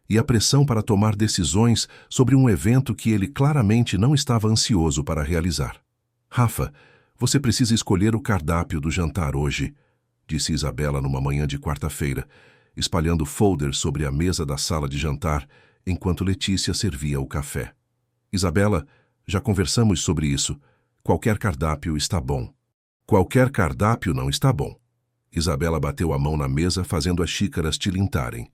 e a pressão para tomar decisões sobre um evento que ele claramente não estava ansioso para realizar. "Rafa, você precisa escolher o cardápio do jantar hoje", disse Isabela numa manhã de quarta-feira, espalhando folders sobre a mesa da sala de jantar enquanto Letícia servia o café. "Isabela, já conversamos sobre isso. Qualquer cardápio está bom." "Qualquer cardápio não está bom." Isabela bateu a mão na mesa, fazendo as xícaras tilintarem.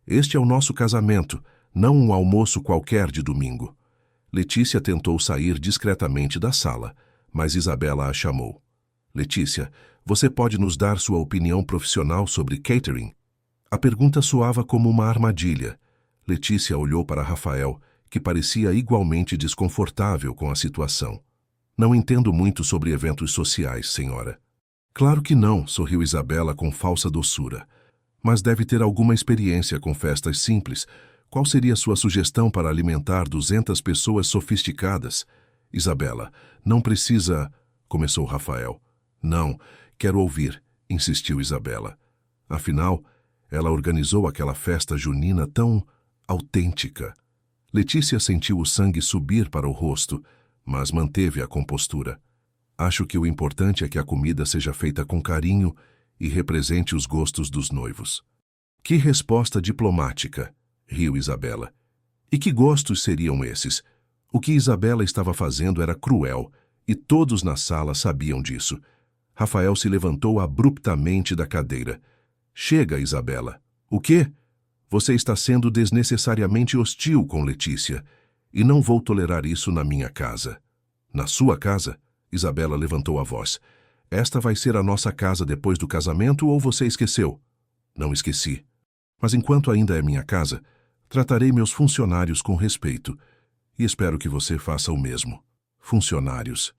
"Este é o nosso casamento, não um almoço qualquer de domingo." Letícia tentou sair discretamente da sala, mas Isabela a chamou. "Letícia, você pode nos dar sua opinião profissional sobre catering?" A pergunta soava como uma armadilha. Letícia olhou para Rafael, que parecia igualmente desconfortável com a situação. "Não entendo muito sobre eventos sociais, senhora." "Claro que não", sorriu Isabela com falsa doçura. "Mas deve ter alguma experiência com festas simples. Qual seria sua sugestão para alimentar 200 pessoas sofisticadas?" "Isabela, não precisa..." começou Rafael. "Não, quero ouvir", insistiu Isabela. Afinal, ela organizou aquela festa junina tão autêntica. Letícia sentiu o sangue subir para o rosto, mas manteve a compostura. "Acho que o importante é que a comida seja feita com carinho e represente os gostos dos noivos." "Que resposta diplomática", riu Isabela. "E que gostos seriam esses?" O que Isabela estava fazendo era cruel, e todos na sala sabiam disso. Rafael se levantou abruptamente da cadeira. "Chega, Isabela." "O quê?" "Você está sendo desnecessariamente hostil com Letícia, e não vou tolerar isso na minha casa." "Na sua casa?" Isabela levantou a voz. "Esta vai ser a nossa casa depois do casamento ou você esqueceu?" "Não esqueci. Mas enquanto ainda é minha casa, tratarei meus funcionários com respeito, e espero que você faça o mesmo." "Funcionários?"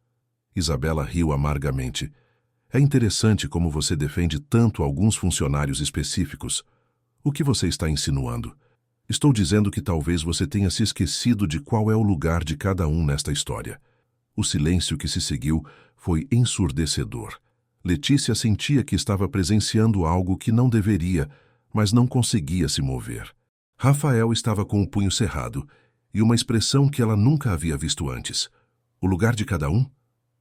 Isabela riu amargamente. "É interessante como você defende tanto alguns funcionários específicos. O que você está insinuando?" "Estou dizendo que talvez você tenha se esquecido de qual é o lugar de cada um nesta história." O silêncio que se seguiu foi ensurdecedor. Letícia sentia que estava presenciando algo que não deveria, mas não conseguia se mover. Rafael estava com o punho cerrado e uma expressão que ela nunca havia visto antes. O lugar de cada um?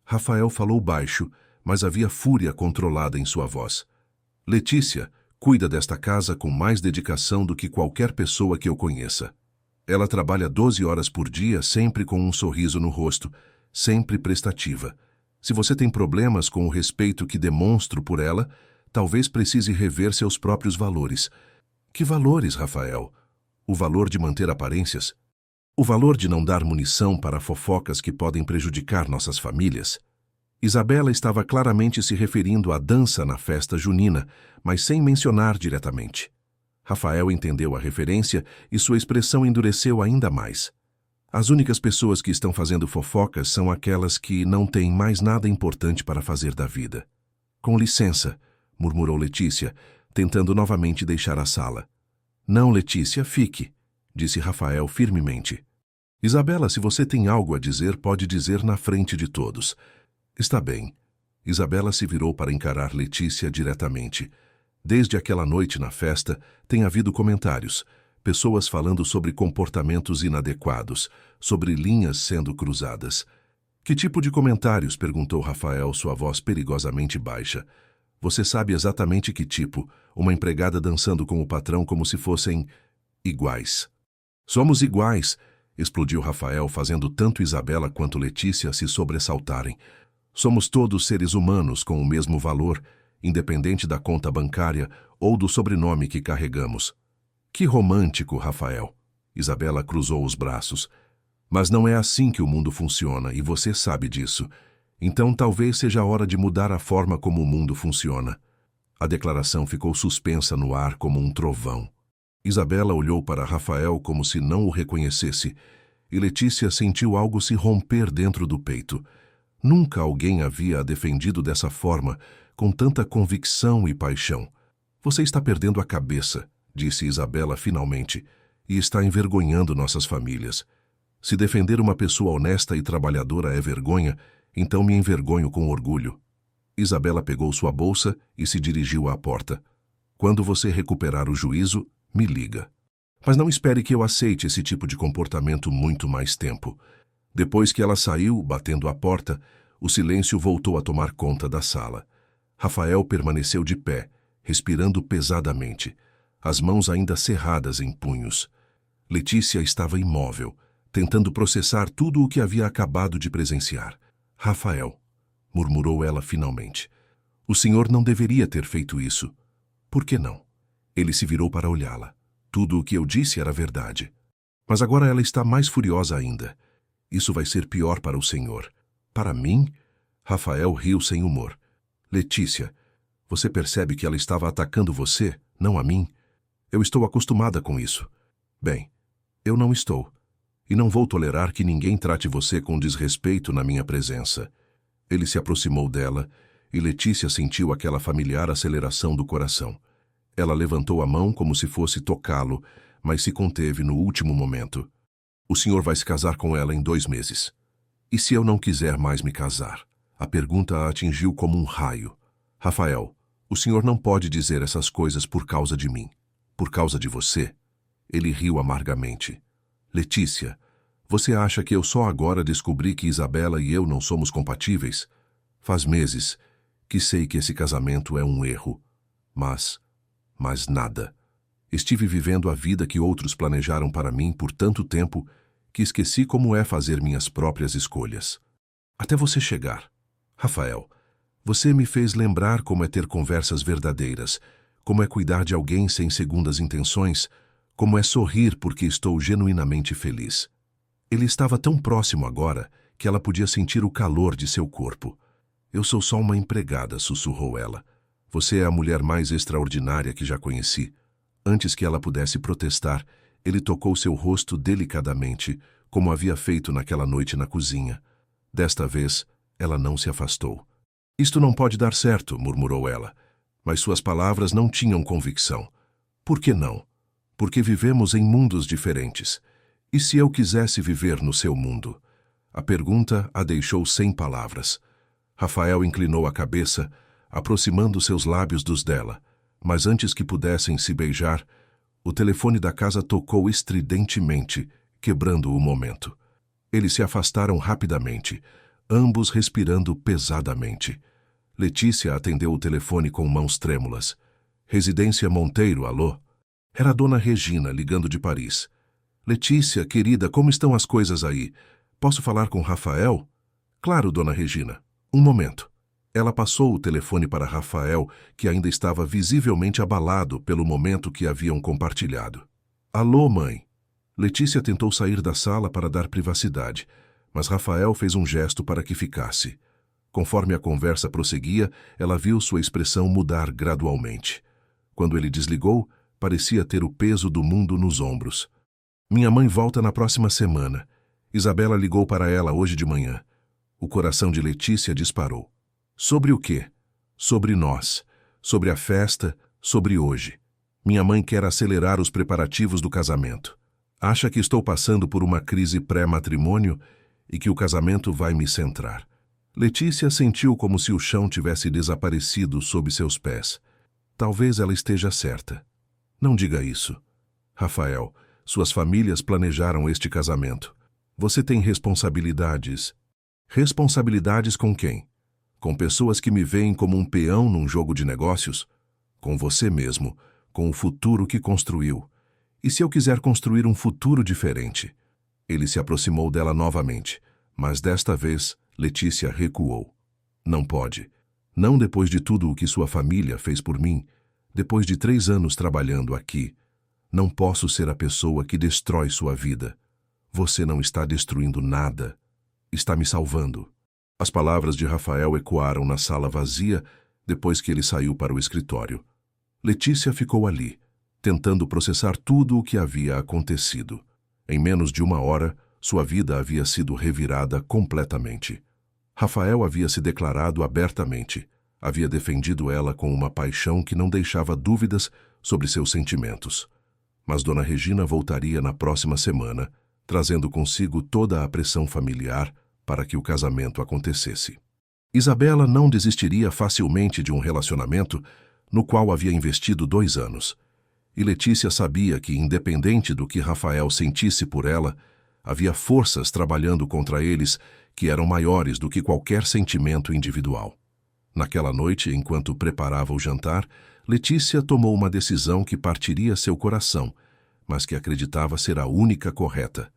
Rafael falou baixo, mas havia fúria controlada em sua voz. Letícia cuida desta casa com mais dedicação do que qualquer pessoa que eu conheça. Ela trabalha 12 horas por dia, sempre com um sorriso no rosto, sempre prestativa. Se você tem problemas com o respeito que demonstro por ela, talvez precise rever seus próprios valores. Que valores, Rafael? O valor de manter aparências? O valor de não dar munição para fofocas que podem prejudicar nossas famílias? Isabela estava claramente se referindo à dança na festa junina, mas sem mencionar diretamente. Rafael entendeu a referência e sua expressão endureceu ainda mais. As únicas pessoas que estão fazendo fofocas são aquelas que não têm mais nada importante para fazer da vida. Com licença, murmurou Letícia, tentando novamente deixar a sala. Não, Letícia, fique, disse Rafael firmemente. Isabela, se você tem algo a dizer, pode dizer na frente de todos. Está bem. Isabela se virou para encarar Letícia diretamente. Desde aquela noite na festa, tem havido comentários. Pessoas falando sobre comportamentos inadequados, sobre linhas sendo cruzadas. Que tipo de comentários? Perguntou Rafael, sua voz perigosamente baixa. Você sabe exatamente que tipo, uma empregada dançando com o patrão como se fossem iguais. Somos iguais, explodiu Rafael, fazendo tanto Isabela quanto Letícia se sobressaltarem. Somos todos seres humanos com o mesmo valor, independente da conta bancária ou do sobrenome que carregamos. Que romântico, Rafael. Isabela cruzou os braços. Mas não é assim que o mundo funciona, e você sabe disso. Então talvez seja a hora de mudar a forma como o mundo funciona. A declaração ficou suspensa no ar como um trovão. Isabela olhou para Rafael como se não o reconhecesse, e Letícia sentiu algo se romper dentro do peito. Nunca alguém havia a defendido dessa forma, com tanta convicção e paixão. Você está perdendo a cabeça, disse Isabela finalmente, e está envergonhando nossas famílias. Se defender uma pessoa honesta e trabalhadora é vergonha, então me envergonho com orgulho. Isabela pegou sua bolsa e se dirigiu à porta. Quando você recuperar o juízo, me liga. Mas não espere que eu aceite esse tipo de comportamento muito mais tempo. Depois que ela saiu, batendo à porta, o silêncio voltou a tomar conta da sala. Rafael permaneceu de pé, respirando pesadamente, as mãos ainda cerradas em punhos. Letícia estava imóvel, tentando processar tudo o que havia acabado de presenciar. Rafael, murmurou ela finalmente, o senhor não deveria ter feito isso. Por que não? Ele se virou para olhá-la. Tudo o que eu disse era verdade. Mas agora ela está mais furiosa ainda. Isso vai ser pior para o senhor. Para mim? Rafael riu sem humor. Letícia, você percebe que ela estava atacando você, não a mim? Eu estou acostumada com isso. Bem, eu não estou. E não vou tolerar que ninguém trate você com desrespeito na minha presença. Ele se aproximou dela e Letícia sentiu aquela familiar aceleração do coração. Ela levantou a mão como se fosse tocá-lo, mas se conteve no último momento. O senhor vai se casar com ela em 2 meses. E se eu não quiser mais me casar? A pergunta a atingiu como um raio. Rafael, o senhor não pode dizer essas coisas por causa de mim. Por causa de você? Ele riu amargamente. Letícia, você acha que eu só agora descobri que Isabela e eu não somos compatíveis? Faz meses que sei que esse casamento é um erro. Mas nada. Estive vivendo a vida que outros planejaram para mim por tanto tempo que esqueci como é fazer minhas próprias escolhas. Até você chegar. Rafael, você me fez lembrar como é ter conversas verdadeiras, como é cuidar de alguém sem segundas intenções, como é sorrir porque estou genuinamente feliz. Ele estava tão próximo agora que ela podia sentir o calor de seu corpo. Eu sou só uma empregada, sussurrou ela. Você é a mulher mais extraordinária que já conheci. Antes que ela pudesse protestar, ele tocou seu rosto delicadamente, como havia feito naquela noite na cozinha. Desta vez, ela não se afastou. Isto não pode dar certo, murmurou ela. Mas suas palavras não tinham convicção. Por que não? Porque vivemos em mundos diferentes. E se eu quisesse viver no seu mundo? A pergunta a deixou sem palavras. Rafael inclinou a cabeça, aproximando seus lábios dos dela, mas antes que pudessem se beijar, o telefone da casa tocou estridentemente, quebrando o momento. Eles se afastaram rapidamente, ambos respirando pesadamente. Letícia atendeu o telefone com mãos trêmulas. Residência Monteiro, alô? Era a dona Regina ligando de Paris. Letícia, querida, como estão as coisas aí? Posso falar com Rafael? Claro, dona Regina. Um momento. Ela passou o telefone para Rafael, que ainda estava visivelmente abalado pelo momento que haviam compartilhado. Alô, mãe. Letícia tentou sair da sala para dar privacidade, mas Rafael fez um gesto para que ficasse. Conforme a conversa prosseguia, ela viu sua expressão mudar gradualmente. Quando ele desligou, parecia ter o peso do mundo nos ombros. Minha mãe volta na próxima semana. Isabela ligou para ela hoje de manhã. O coração de Letícia disparou. Sobre o quê? Sobre nós. Sobre a festa, sobre hoje. Minha mãe quer acelerar os preparativos do casamento. Acha que estou passando por uma crise pré-matrimônio e que o casamento vai me centrar. Letícia sentiu como se o chão tivesse desaparecido sob seus pés. Talvez ela esteja certa. Não diga isso. Rafael, suas famílias planejaram este casamento. Você tem responsabilidades. Responsabilidades com quem? Com pessoas que me veem como um peão num jogo de negócios? Com você mesmo, com o futuro que construiu. E se eu quiser construir um futuro diferente? Ele se aproximou dela novamente, mas desta vez Letícia recuou. Não pode. Não depois de tudo o que sua família fez por mim, depois de 3 anos trabalhando aqui. Não posso ser a pessoa que destrói sua vida. Você não está destruindo nada. Está me salvando. As palavras de Rafael ecoaram na sala vazia depois que ele saiu para o escritório. Letícia ficou ali, tentando processar tudo o que havia acontecido. Em menos de 1 hora, sua vida havia sido revirada completamente. Rafael havia se declarado abertamente. Havia defendido ela com uma paixão que não deixava dúvidas sobre seus sentimentos. Mas dona Regina voltaria na próxima semana, trazendo consigo toda a pressão familiar para que o casamento acontecesse. Isabela não desistiria facilmente de um relacionamento no qual havia investido 2 anos. E Letícia sabia que, independente do que Rafael sentisse por ela, havia forças trabalhando contra eles que eram maiores do que qualquer sentimento individual. Naquela noite, enquanto preparava o jantar, Letícia tomou uma decisão que partiria seu coração, mas que acreditava ser a única correta.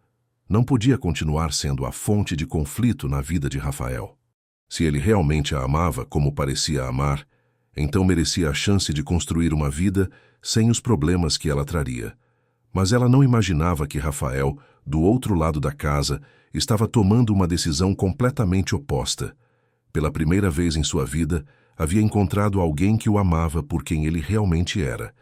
Não podia continuar sendo a fonte de conflito na vida de Rafael. Se ele realmente a amava como parecia amar, então merecia a chance de construir uma vida sem os problemas que ela traria. Mas ela não imaginava que Rafael, do outro lado da casa, estava tomando uma decisão completamente oposta. Pela primeira vez em sua vida, havia encontrado alguém que o amava por quem ele realmente era,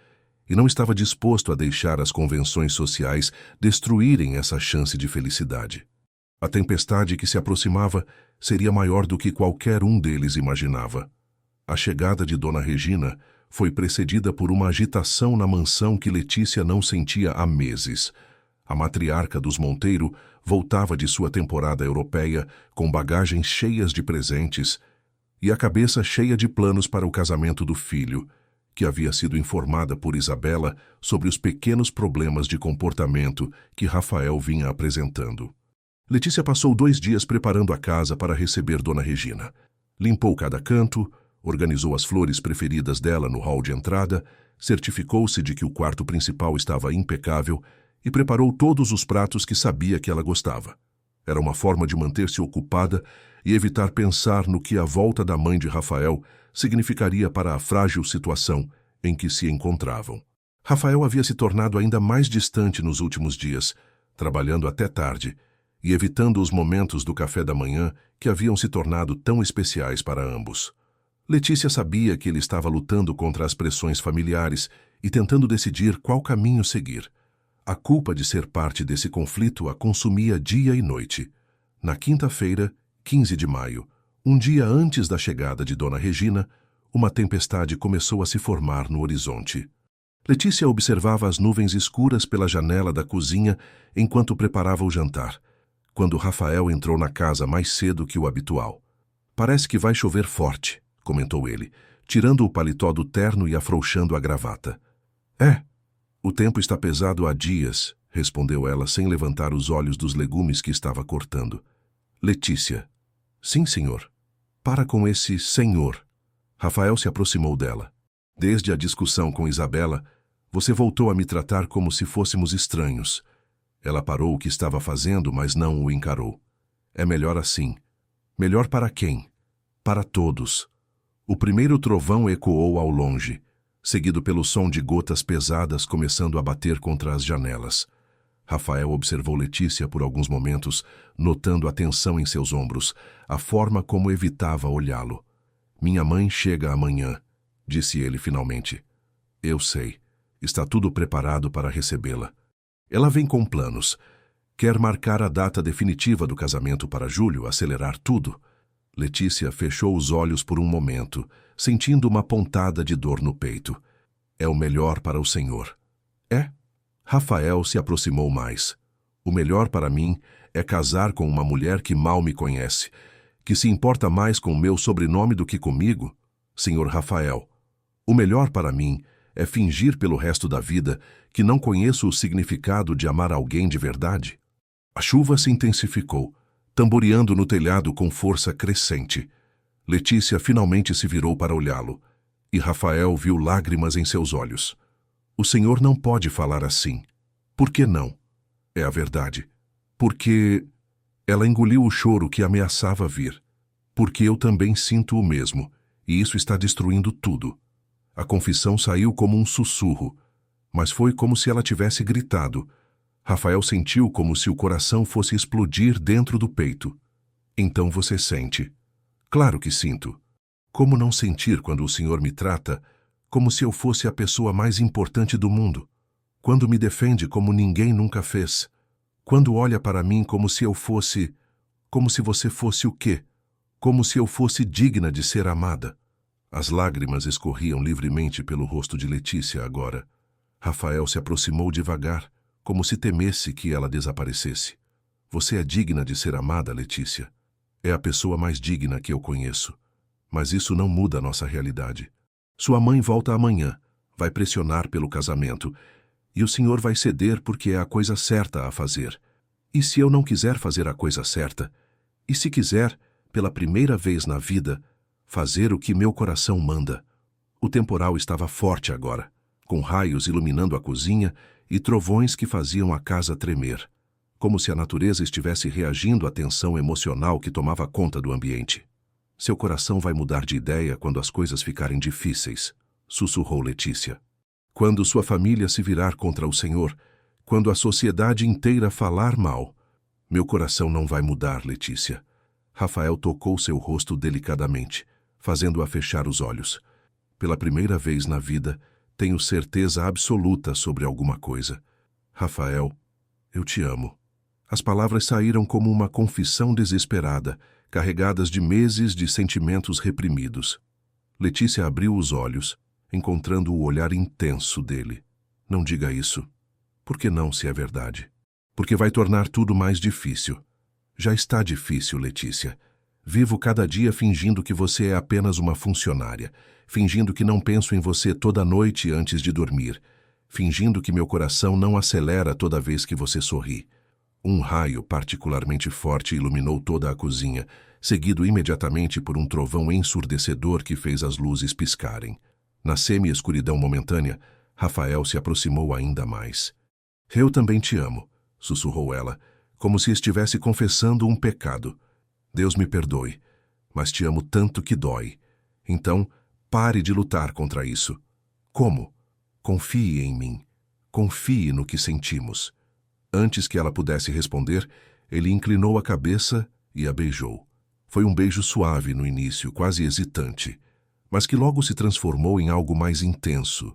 e não estava disposto a deixar as convenções sociais destruírem essa chance de felicidade. A tempestade que se aproximava seria maior do que qualquer um deles imaginava. A chegada de dona Regina foi precedida por uma agitação na mansão que Letícia não sentia há meses. A matriarca dos Monteiro voltava de sua temporada europeia com bagagens cheias de presentes e a cabeça cheia de planos para o casamento do filho, que havia sido informada por Isabela sobre os pequenos problemas de comportamento que Rafael vinha apresentando. Letícia passou 2 dias preparando a casa para receber dona Regina. Limpou cada canto, organizou as flores preferidas dela no hall de entrada, certificou-se de que o quarto principal estava impecável e preparou todos os pratos que sabia que ela gostava. Era uma forma de manter-se ocupada e evitar pensar no que a volta da mãe de Rafael significaria para a frágil situação em que se encontravam. Rafael havia se tornado ainda mais distante nos últimos dias, trabalhando até tarde e evitando os momentos do café da manhã que haviam se tornado tão especiais para ambos. Letícia sabia que ele estava lutando contra as pressões familiares e tentando decidir qual caminho seguir. A culpa de ser parte desse conflito a consumia dia e noite. Na quinta-feira, 15 de maio, um dia antes da chegada de dona Regina, uma tempestade começou a se formar no horizonte. Letícia observava as nuvens escuras pela janela da cozinha enquanto preparava o jantar, quando Rafael entrou na casa mais cedo que o habitual. Parece que vai chover forte, comentou ele, tirando o paletó do terno e afrouxando a gravata. É, o tempo está pesado há dias, respondeu ela sem levantar os olhos dos legumes que estava cortando. Letícia. Sim, senhor. Para com esse senhor. Rafael se aproximou dela. Desde a discussão com Isabela, você voltou a me tratar como se fôssemos estranhos. Ela parou o que estava fazendo, mas não o encarou. É melhor assim. Melhor para quem? Para todos. O primeiro trovão ecoou ao longe, seguido pelo som de gotas pesadas começando a bater contra as janelas. Rafael observou Letícia por alguns momentos, notando a tensão em seus ombros, a forma como evitava olhá-lo. Minha mãe chega amanhã, disse ele finalmente. Eu sei. Está tudo preparado para recebê-la. Ela vem com planos. Quer marcar a data definitiva do casamento para julho, acelerar tudo. Letícia fechou os olhos por um momento, sentindo uma pontada de dor no peito. É o melhor para o senhor. É? Rafael se aproximou mais. O melhor para mim é casar com uma mulher que mal me conhece, que se importa mais com meu sobrenome do que comigo, senhor Rafael. O melhor para mim é fingir pelo resto da vida que não conheço o significado de amar alguém de verdade. A chuva se intensificou, tamboreando no telhado com força crescente. Letícia finalmente se virou para olhá-lo, e Rafael viu lágrimas em seus olhos. O senhor não pode falar assim. Por que não? É a verdade. Porque... Ela engoliu o choro que ameaçava vir. Porque eu também sinto o mesmo, e isso está destruindo tudo. A confissão saiu como um sussurro, mas foi como se ela tivesse gritado. Rafael sentiu como se o coração fosse explodir dentro do peito. Então você sente. Claro que sinto. Como não sentir quando o senhor me trata como se eu fosse a pessoa mais importante do mundo? Quando me defende como ninguém nunca fez? Quando olha para mim como se eu fosse... Como se você fosse o quê? Como se eu fosse digna de ser amada? As lágrimas escorriam livremente pelo rosto de Letícia agora. Rafael se aproximou devagar, como se temesse que ela desaparecesse. Você é digna de ser amada, Letícia. É a pessoa mais digna que eu conheço. Mas isso não muda a nossa realidade. Sua mãe volta amanhã, vai pressionar pelo casamento, e o senhor vai ceder porque é a coisa certa a fazer. E se eu não quiser fazer a coisa certa? E se quiser, pela primeira vez na vida, fazer o que meu coração manda? O temporal estava forte agora, com raios iluminando a cozinha e trovões que faziam a casa tremer, como se a natureza estivesse reagindo à tensão emocional que tomava conta do ambiente. Seu coração vai mudar de ideia quando as coisas ficarem difíceis, sussurrou Letícia. Quando sua família se virar contra o senhor, quando a sociedade inteira falar mal. Meu coração não vai mudar, Letícia. Rafael tocou seu rosto delicadamente, fazendo-a fechar os olhos. Pela primeira vez na vida, tenho certeza absoluta sobre alguma coisa. Rafael, eu te amo. As palavras saíram como uma confissão desesperada, carregadas de meses de sentimentos reprimidos. Letícia abriu os olhos, encontrando o olhar intenso dele. Não diga isso. Por que não, se é verdade? Porque vai tornar tudo mais difícil. Já está difícil, Letícia. Vivo cada dia fingindo que você é apenas uma funcionária, fingindo que não penso em você toda noite antes de dormir, fingindo que meu coração não acelera toda vez que você sorri. Um raio particularmente forte iluminou toda a cozinha, seguido imediatamente por um trovão ensurdecedor que fez as luzes piscarem. Na semi-escuridão momentânea, Rafael se aproximou ainda mais. Eu também te amo, sussurrou ela, como se estivesse confessando um pecado. Deus me perdoe, mas te amo tanto que dói. Então, pare de lutar contra isso. Como? Confie em mim. Confie no que sentimos. Antes que ela pudesse responder, ele inclinou a cabeça e a beijou. Foi um beijo suave no início, quase hesitante, mas que logo se transformou em algo mais intenso,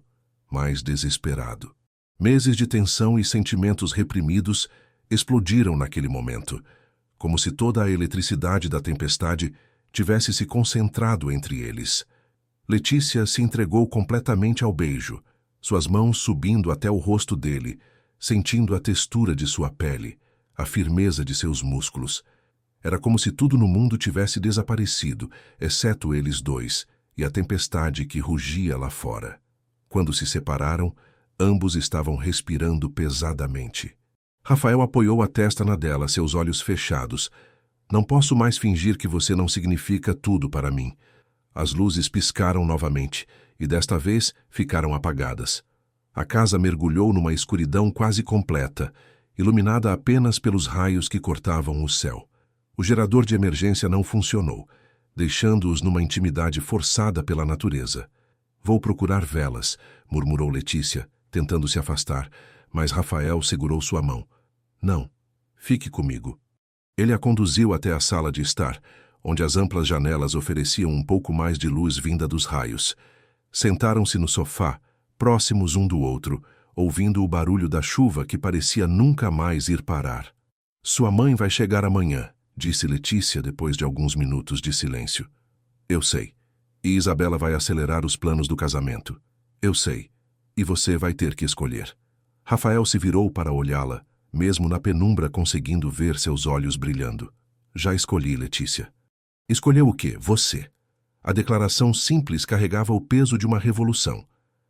mais desesperado. Meses de tensão e sentimentos reprimidos explodiram naquele momento, como se toda a eletricidade da tempestade tivesse se concentrado entre eles. Letícia se entregou completamente ao beijo, suas mãos subindo até o rosto dele, sentindo a textura de sua pele, a firmeza de seus músculos. Era como se tudo no mundo tivesse desaparecido, exceto eles dois, e a tempestade que rugia lá fora. Quando se separaram, ambos estavam respirando pesadamente. Rafael apoiou a testa na dela, seus olhos fechados. Não posso mais fingir que você não significa tudo para mim. As luzes piscaram novamente, e desta vez ficaram apagadas. A casa mergulhou numa escuridão quase completa, iluminada apenas pelos raios que cortavam o céu. O gerador de emergência não funcionou, deixando-os numa intimidade forçada pela natureza. Vou procurar velas, murmurou Letícia, tentando se afastar, mas Rafael segurou sua mão. Não, fique comigo. Ele a conduziu até a sala de estar, onde as amplas janelas ofereciam um pouco mais de luz vinda dos raios. Sentaram-se no sofá, próximos um do outro, ouvindo o barulho da chuva que parecia nunca mais ir parar. Sua mãe vai chegar amanhã, disse Letícia depois de alguns minutos de silêncio. Eu sei. E Isabela vai acelerar os planos do casamento. Eu sei. E você vai ter que escolher. Rafael se virou para olhá-la, mesmo na penumbra conseguindo ver seus olhos brilhando. Já escolhi, Letícia. Escolheu o quê? Você. A declaração simples carregava o peso de uma revolução.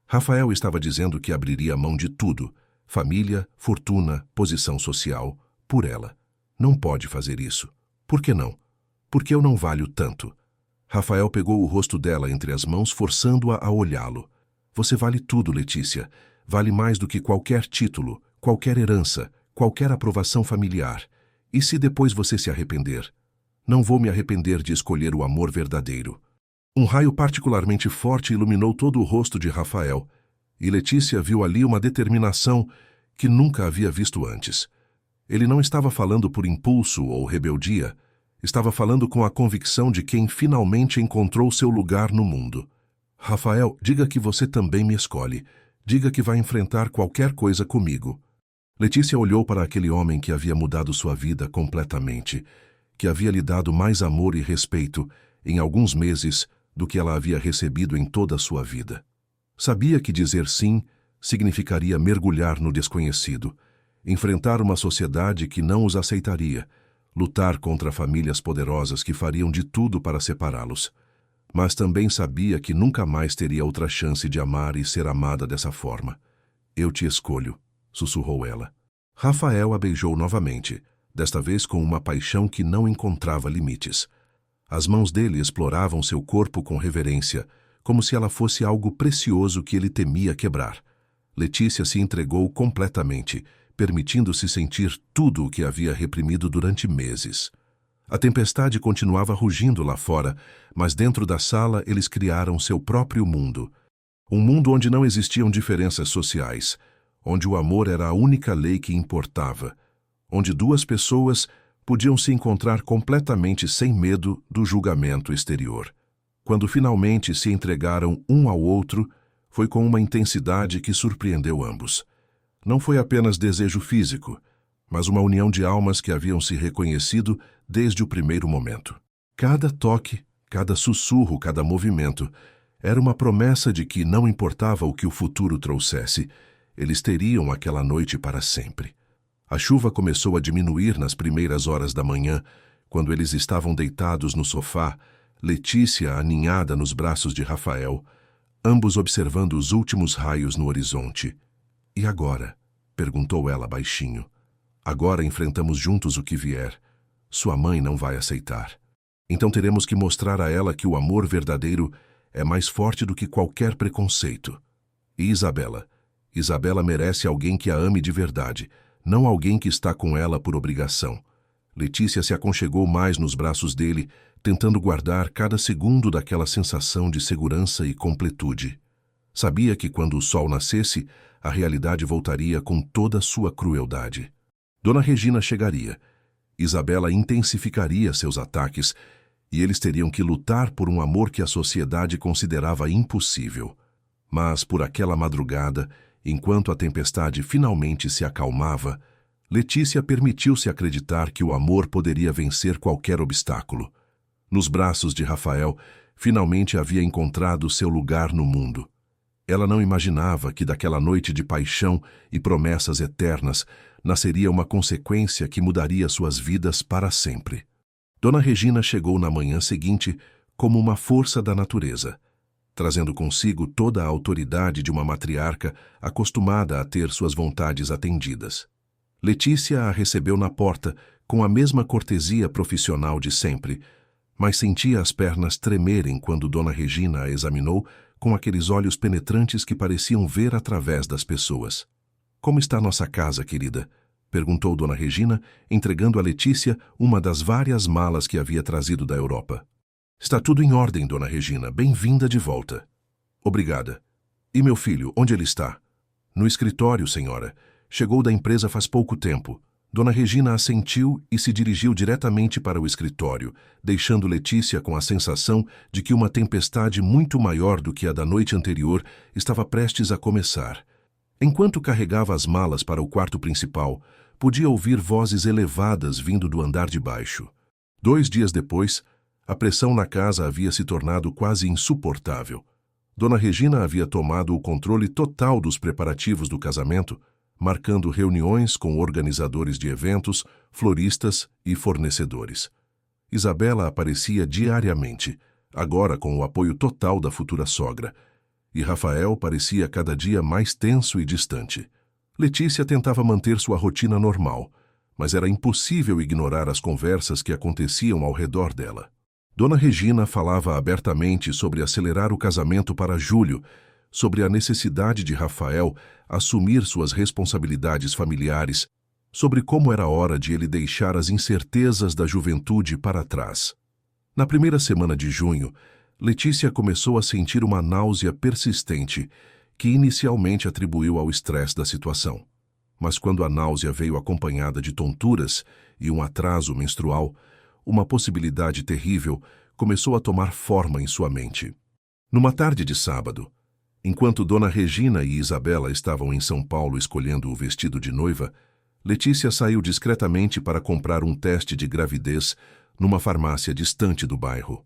Rafael estava dizendo que abriria mão de tudo, família, fortuna, posição social, por ela. Não pode fazer isso. Por que não? Porque eu não valho tanto. Rafael pegou o rosto dela entre as mãos, forçando-a a olhá-lo. Você vale tudo, Letícia. Vale mais do que qualquer título, qualquer herança, qualquer aprovação familiar. E se depois você se arrepender? Não vou me arrepender de escolher o amor verdadeiro. Um raio particularmente forte iluminou todo o rosto de Rafael, e Letícia viu ali uma determinação que nunca havia visto antes. Ele não estava falando por impulso ou rebeldia, estava falando com a convicção de quem finalmente encontrou seu lugar no mundo. Rafael, diga que você também me escolhe. Diga que vai enfrentar qualquer coisa comigo. Letícia olhou para aquele homem que havia mudado sua vida completamente, que havia lhe dado mais amor e respeito, em alguns meses, do que ela havia recebido em toda a sua vida. Sabia que dizer sim significaria mergulhar no desconhecido, enfrentar uma sociedade que não os aceitaria, lutar contra famílias poderosas que fariam de tudo para separá-los. Mas também sabia que nunca mais teria outra chance de amar e ser amada dessa forma. Eu te escolho, sussurrou ela. Rafael a beijou novamente, desta vez com uma paixão que não encontrava limites. As mãos dele exploravam seu corpo com reverência, como se ela fosse algo precioso que ele temia quebrar. Letícia se entregou completamente, permitindo-se sentir tudo o que havia reprimido durante meses. A tempestade continuava rugindo lá fora, mas dentro da sala eles criaram seu próprio mundo. Um mundo onde não existiam diferenças sociais, onde o amor era a única lei que importava, onde duas pessoas podiam se encontrar completamente sem medo do julgamento exterior. Quando finalmente se entregaram um ao outro, foi com uma intensidade que surpreendeu ambos. Não foi apenas desejo físico, mas uma união de almas que haviam se reconhecido desde o primeiro momento. Cada toque, cada sussurro, cada movimento, era uma promessa de que, não importava o que o futuro trouxesse, eles teriam aquela noite para sempre. A chuva começou a diminuir nas primeiras horas da manhã, quando eles estavam deitados no sofá, Letícia aninhada nos braços de Rafael, ambos observando os últimos raios no horizonte. E agora? Perguntou ela baixinho. Agora enfrentamos juntos o que vier. Sua mãe não vai aceitar. Então teremos que mostrar a ela que o amor verdadeiro é mais forte do que qualquer preconceito. E Isabela? Isabela merece alguém que a ame de verdade, não alguém que está com ela por obrigação. Letícia se aconchegou mais nos braços dele, tentando guardar cada segundo daquela sensação de segurança e completude. Sabia que quando o sol nascesse, a realidade voltaria com toda a sua crueldade. Dona Regina chegaria. Isabela intensificaria seus ataques, e eles teriam que lutar por um amor que a sociedade considerava impossível. Mas, por aquela madrugada, enquanto a tempestade finalmente se acalmava, Letícia permitiu-se acreditar que o amor poderia vencer qualquer obstáculo. Nos braços de Rafael, finalmente havia encontrado seu lugar no mundo. Ela não imaginava que daquela noite de paixão e promessas eternas nasceria uma consequência que mudaria suas vidas para sempre. Dona Regina chegou na manhã seguinte como uma força da natureza, trazendo consigo toda a autoridade de uma matriarca acostumada a ter suas vontades atendidas. Letícia a recebeu na porta com a mesma cortesia profissional de sempre, mas sentia as pernas tremerem quando Dona Regina a examinou com aqueles olhos penetrantes que pareciam ver através das pessoas. "Como está nossa casa, querida?" perguntou Dona Regina, entregando a Letícia uma das várias malas que havia trazido da Europa. "Está tudo em ordem, Dona Regina. Bem-vinda de volta." "Obrigada. E meu filho, onde ele está?" "No escritório, senhora. Chegou da empresa faz pouco tempo." Dona Regina assentiu e se dirigiu diretamente para o escritório, deixando Letícia com a sensação de que uma tempestade muito maior do que a da noite anterior estava prestes a começar. Enquanto carregava as malas para o quarto principal, podia ouvir vozes elevadas vindo do andar de baixo. 2 dias depois, a pressão na casa havia se tornado quase insuportável. Dona Regina havia tomado o controle total dos preparativos do casamento, marcando reuniões com organizadores de eventos, floristas e fornecedores. Isabela aparecia diariamente, agora com o apoio total da futura sogra, e Rafael parecia cada dia mais tenso e distante. Letícia tentava manter sua rotina normal, mas era impossível ignorar as conversas que aconteciam ao redor dela. Dona Regina falava abertamente sobre acelerar o casamento para julho, sobre a necessidade de Rafael assumir suas responsabilidades familiares, sobre como era hora de ele deixar as incertezas da juventude para trás. Na primeira semana de junho, Letícia começou a sentir uma náusea persistente, que inicialmente atribuiu ao estresse da situação. Mas quando a náusea veio acompanhada de tonturas e um atraso menstrual, uma possibilidade terrível começou a tomar forma em sua mente. Numa tarde de sábado, enquanto Dona Regina e Isabela estavam em São Paulo escolhendo o vestido de noiva, Letícia saiu discretamente para comprar um teste de gravidez numa farmácia distante do bairro.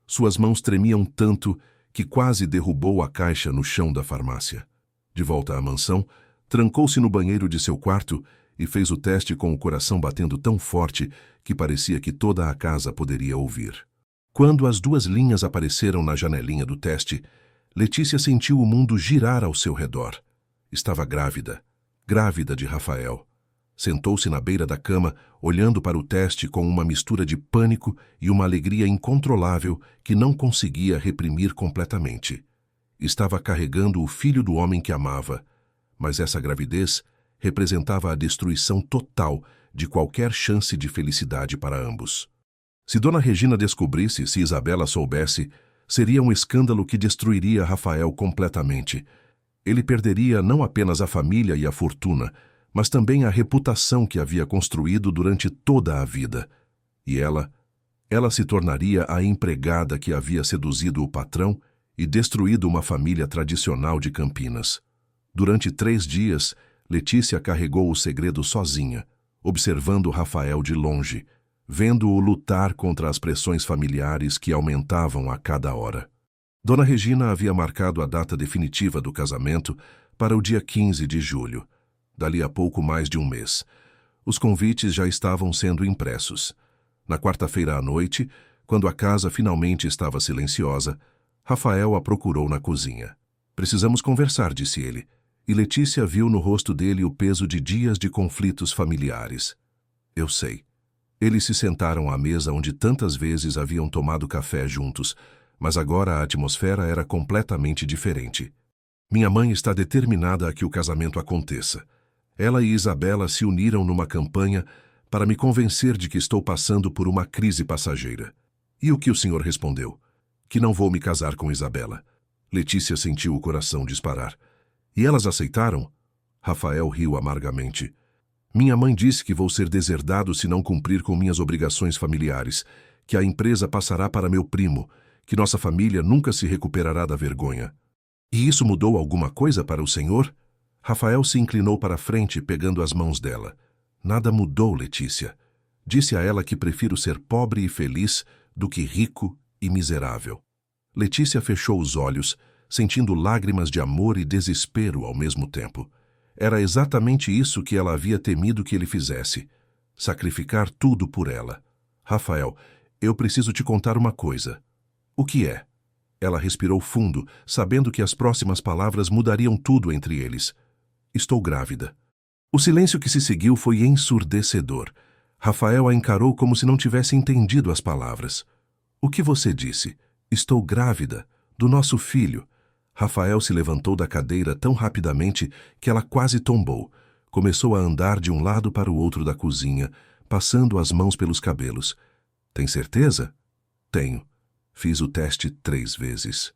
Suas mãos tremiam tanto que quase derrubou a caixa no chão da farmácia. De volta à mansão, trancou-se no banheiro de seu quarto e fez o teste com o coração batendo tão forte que parecia que toda a casa poderia ouvir. Quando as 2 linhas apareceram na janelinha do teste, Letícia sentiu o mundo girar ao seu redor. Estava grávida, grávida de Rafael. Sentou-se na beira da cama, olhando para o teste com uma mistura de pânico e uma alegria incontrolável que não conseguia reprimir completamente. Estava carregando o filho do homem que amava, mas essa gravidez representava a destruição total de qualquer chance de felicidade para ambos. Se Dona Regina descobrisse, se Isabela soubesse, seria um escândalo que destruiria Rafael completamente. Ele perderia não apenas a família e a fortuna, mas também a reputação que havia construído durante toda a vida. E ela se tornaria a empregada que havia seduzido o patrão e destruído uma família tradicional de Campinas. Durante 3 dias, Letícia carregou o segredo sozinha, observando Rafael de longe, vendo-o lutar contra as pressões familiares que aumentavam a cada hora. Dona Regina havia marcado a data definitiva do casamento para o dia 15 de julho, dali a pouco mais de um mês. Os convites já estavam sendo impressos. Na quarta-feira à noite, quando a casa finalmente estava silenciosa, Rafael a procurou na cozinha. "Precisamos conversar", disse ele, e Letícia viu no rosto dele o peso de dias de conflitos familiares. "Eu sei." Eles se sentaram à mesa onde tantas vezes haviam tomado café juntos, mas agora a atmosfera era completamente diferente. "Minha mãe está determinada a que o casamento aconteça. Ela e Isabela se uniram numa campanha para me convencer de que estou passando por uma crise passageira." "E o que o senhor respondeu?" "Que não vou me casar com Isabela." Letícia sentiu o coração disparar. "E elas aceitaram?" Rafael riu amargamente. "Minha mãe disse que vou ser deserdado se não cumprir com minhas obrigações familiares, que a empresa passará para meu primo, que nossa família nunca se recuperará da vergonha." "E isso mudou alguma coisa para o senhor?" Rafael se inclinou para a frente, pegando as mãos dela. "Nada mudou, Letícia. Disse a ela que prefiro ser pobre e feliz do que rico e miserável." Letícia fechou os olhos, sentindo lágrimas de amor e desespero ao mesmo tempo. Era exatamente isso que ela havia temido que ele fizesse. Sacrificar tudo por ela. "Rafael, Eu preciso te contar uma coisa. O que é? Ela respirou fundo, sabendo que as próximas palavras mudariam tudo entre eles. Estou grávida. O silêncio que se seguiu foi ensurdecedor. Rafael a encarou como se não tivesse entendido as palavras. O que você disse? Estou grávida. Do nosso filho. Rafael se levantou da cadeira tão rapidamente que ela quase tombou. Começou a andar de um lado para o outro da cozinha, passando as mãos pelos cabelos. Tem certeza? Tenho. Fiz o teste 3 vezes.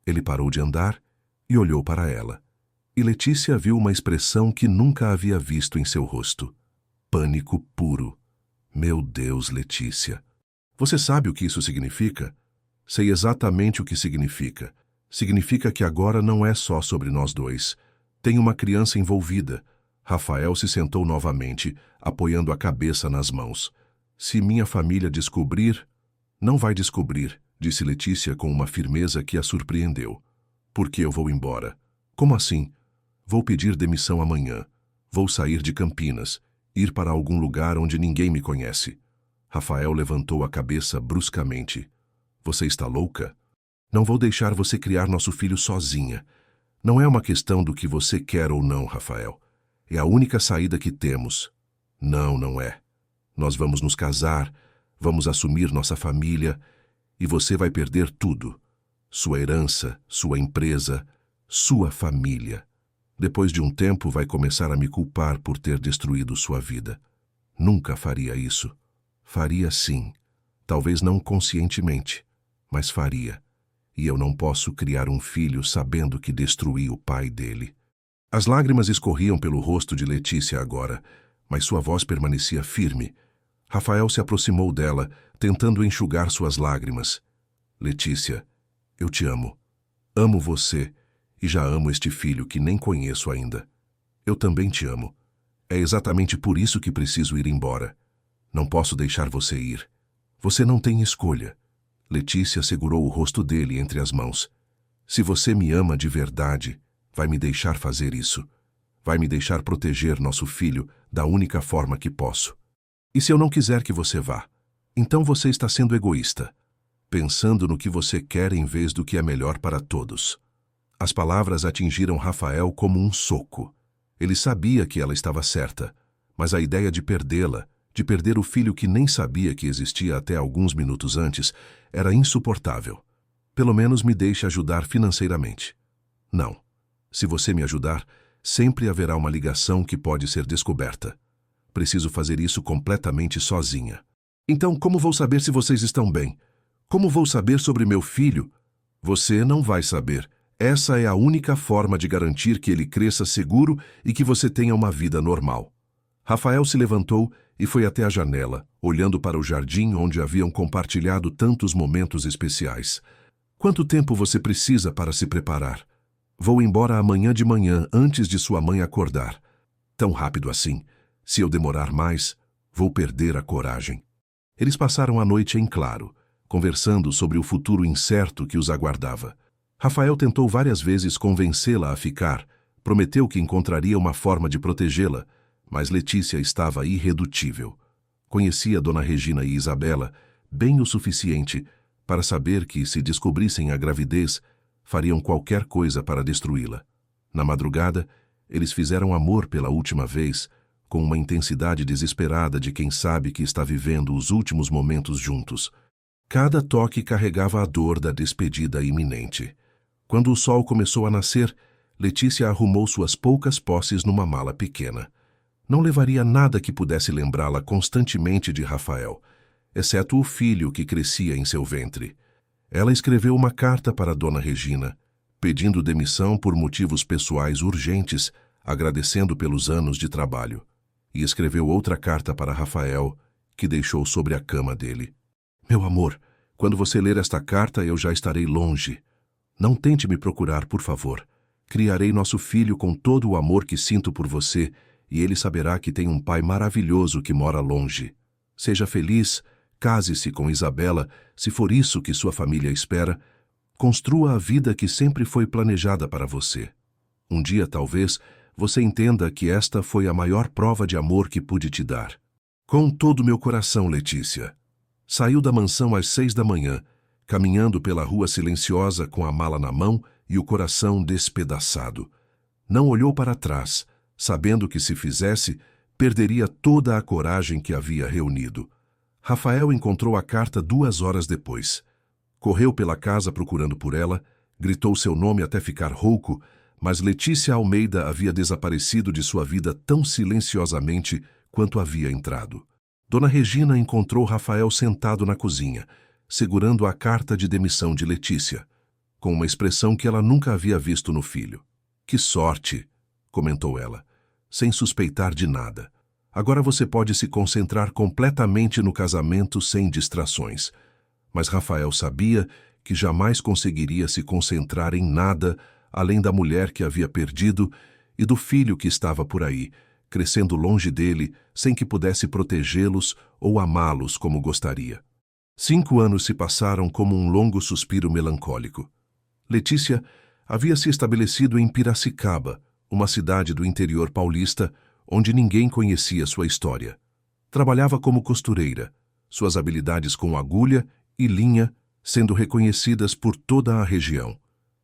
Ele parou de andar e olhou para ela. E Letícia viu uma expressão que nunca havia visto em seu rosto. Pânico puro. Meu Deus, Letícia. Você sabe o que isso significa? Sei exatamente o que significa. Significa que agora não é só sobre nós dois. Tem uma criança envolvida. Rafael se sentou novamente, apoiando a cabeça nas mãos. Se minha família descobrir... Não vai descobrir, disse Letícia com uma firmeza que a surpreendeu. Por que eu vou embora? Como assim? Vou pedir demissão amanhã. Vou sair de Campinas, ir para algum lugar onde ninguém me conhece. Rafael levantou a cabeça bruscamente. Você está louca? Não vou deixar você criar nosso filho sozinha. Não é uma questão do que você quer ou não, Rafael. É a única saída que temos. Não, não é. Nós vamos nos casar, vamos assumir nossa família e você vai perder tudo. Sua herança, sua empresa, sua família. Depois de um tempo vai começar a me culpar por ter destruído sua vida. Nunca faria isso. Faria sim. Talvez não conscientemente, mas faria. E eu não posso criar um filho sabendo que destruí o pai dele. As lágrimas escorriam pelo rosto de Letícia agora, mas sua voz permanecia firme. Rafael se aproximou dela, tentando enxugar suas lágrimas. Letícia, eu te amo. Amo você e já amo este filho que nem conheço ainda. Eu também te amo. É exatamente por isso que preciso ir embora. Não posso deixar você ir. Você não tem escolha. Letícia segurou o rosto dele entre as mãos. Se você me ama de verdade, vai me deixar fazer isso. Vai me deixar proteger nosso filho da única forma que posso. E se eu não quiser que você vá? Então você está sendo egoísta, pensando no que você quer em vez do que é melhor para todos. As palavras atingiram Rafael como um soco. Ele sabia que ela estava certa, mas a ideia de perdê-la, de perder o filho que nem sabia que existia até alguns minutos antes, era insuportável. Pelo menos me deixe ajudar financeiramente. Não. Se você me ajudar, sempre haverá uma ligação que pode ser descoberta. Preciso fazer isso completamente sozinha. Então, como vou saber se vocês estão bem? Como vou saber sobre meu filho? Você não vai saber. Essa é a única forma de garantir que ele cresça seguro e que você tenha uma vida normal. Rafael se levantou e foi até a janela, olhando para o jardim onde haviam compartilhado tantos momentos especiais. Quanto tempo você precisa para se preparar? Vou embora amanhã de manhã, antes de sua mãe acordar. Tão rápido assim. Se eu demorar mais, vou perder a coragem. Eles passaram a noite em claro, conversando sobre o futuro incerto que os aguardava. Rafael tentou várias vezes convencê-la a ficar, prometeu que encontraria uma forma de protegê-la, mas Letícia estava irredutível. Conhecia Dona Regina e Isabela bem o suficiente para saber que, se descobrissem a gravidez, fariam qualquer coisa para destruí-la. Na madrugada, eles fizeram amor pela última vez, com uma intensidade desesperada de quem sabe que está vivendo os últimos momentos juntos. Cada toque carregava a dor da despedida iminente. Quando o sol começou a nascer, Letícia arrumou suas poucas posses numa mala pequena. Não levaria nada que pudesse lembrá-la constantemente de Rafael, exceto o filho que crescia em seu ventre. Ela escreveu uma carta para Dona Regina, pedindo demissão por motivos pessoais urgentes, agradecendo pelos anos de trabalho. E escreveu outra carta para Rafael, que deixou sobre a cama dele. Meu amor, quando você ler esta carta, eu já estarei longe. Não tente me procurar, por favor. Criarei nosso filho com todo o amor que sinto por você, e ele saberá que tem um pai maravilhoso que mora longe. Seja feliz, case-se com Isabela, se for isso que sua família espera. Construa a vida que sempre foi planejada para você. Um dia, talvez, você entenda que esta foi a maior prova de amor que pude te dar. Com todo meu coração, Letícia. Saiu da mansão às 6 da manhã, caminhando pela rua silenciosa com a mala na mão e o coração despedaçado. Não olhou para trás, sabendo que se fizesse, perderia toda a coragem que havia reunido. Rafael encontrou a carta 2 horas depois. Correu pela casa procurando por ela, gritou seu nome até ficar rouco, mas Letícia Almeida havia desaparecido de sua vida tão silenciosamente quanto havia entrado. Dona Regina encontrou Rafael sentado na cozinha, segurando a carta de demissão de Letícia, com uma expressão que ela nunca havia visto no filho. "Que sorte!" comentou ela, sem suspeitar de nada. "Agora você pode se concentrar completamente no casamento sem distrações." Mas Rafael sabia que jamais conseguiria se concentrar em nada além da mulher que havia perdido e do filho que estava por aí, crescendo longe dele, sem que pudesse protegê-los ou amá-los como gostaria. 5 anos se passaram como um longo suspiro melancólico. Letícia havia se estabelecido em Piracicaba, uma cidade do interior paulista, onde ninguém conhecia sua história. Trabalhava como costureira, suas habilidades com agulha e linha sendo reconhecidas por toda a região.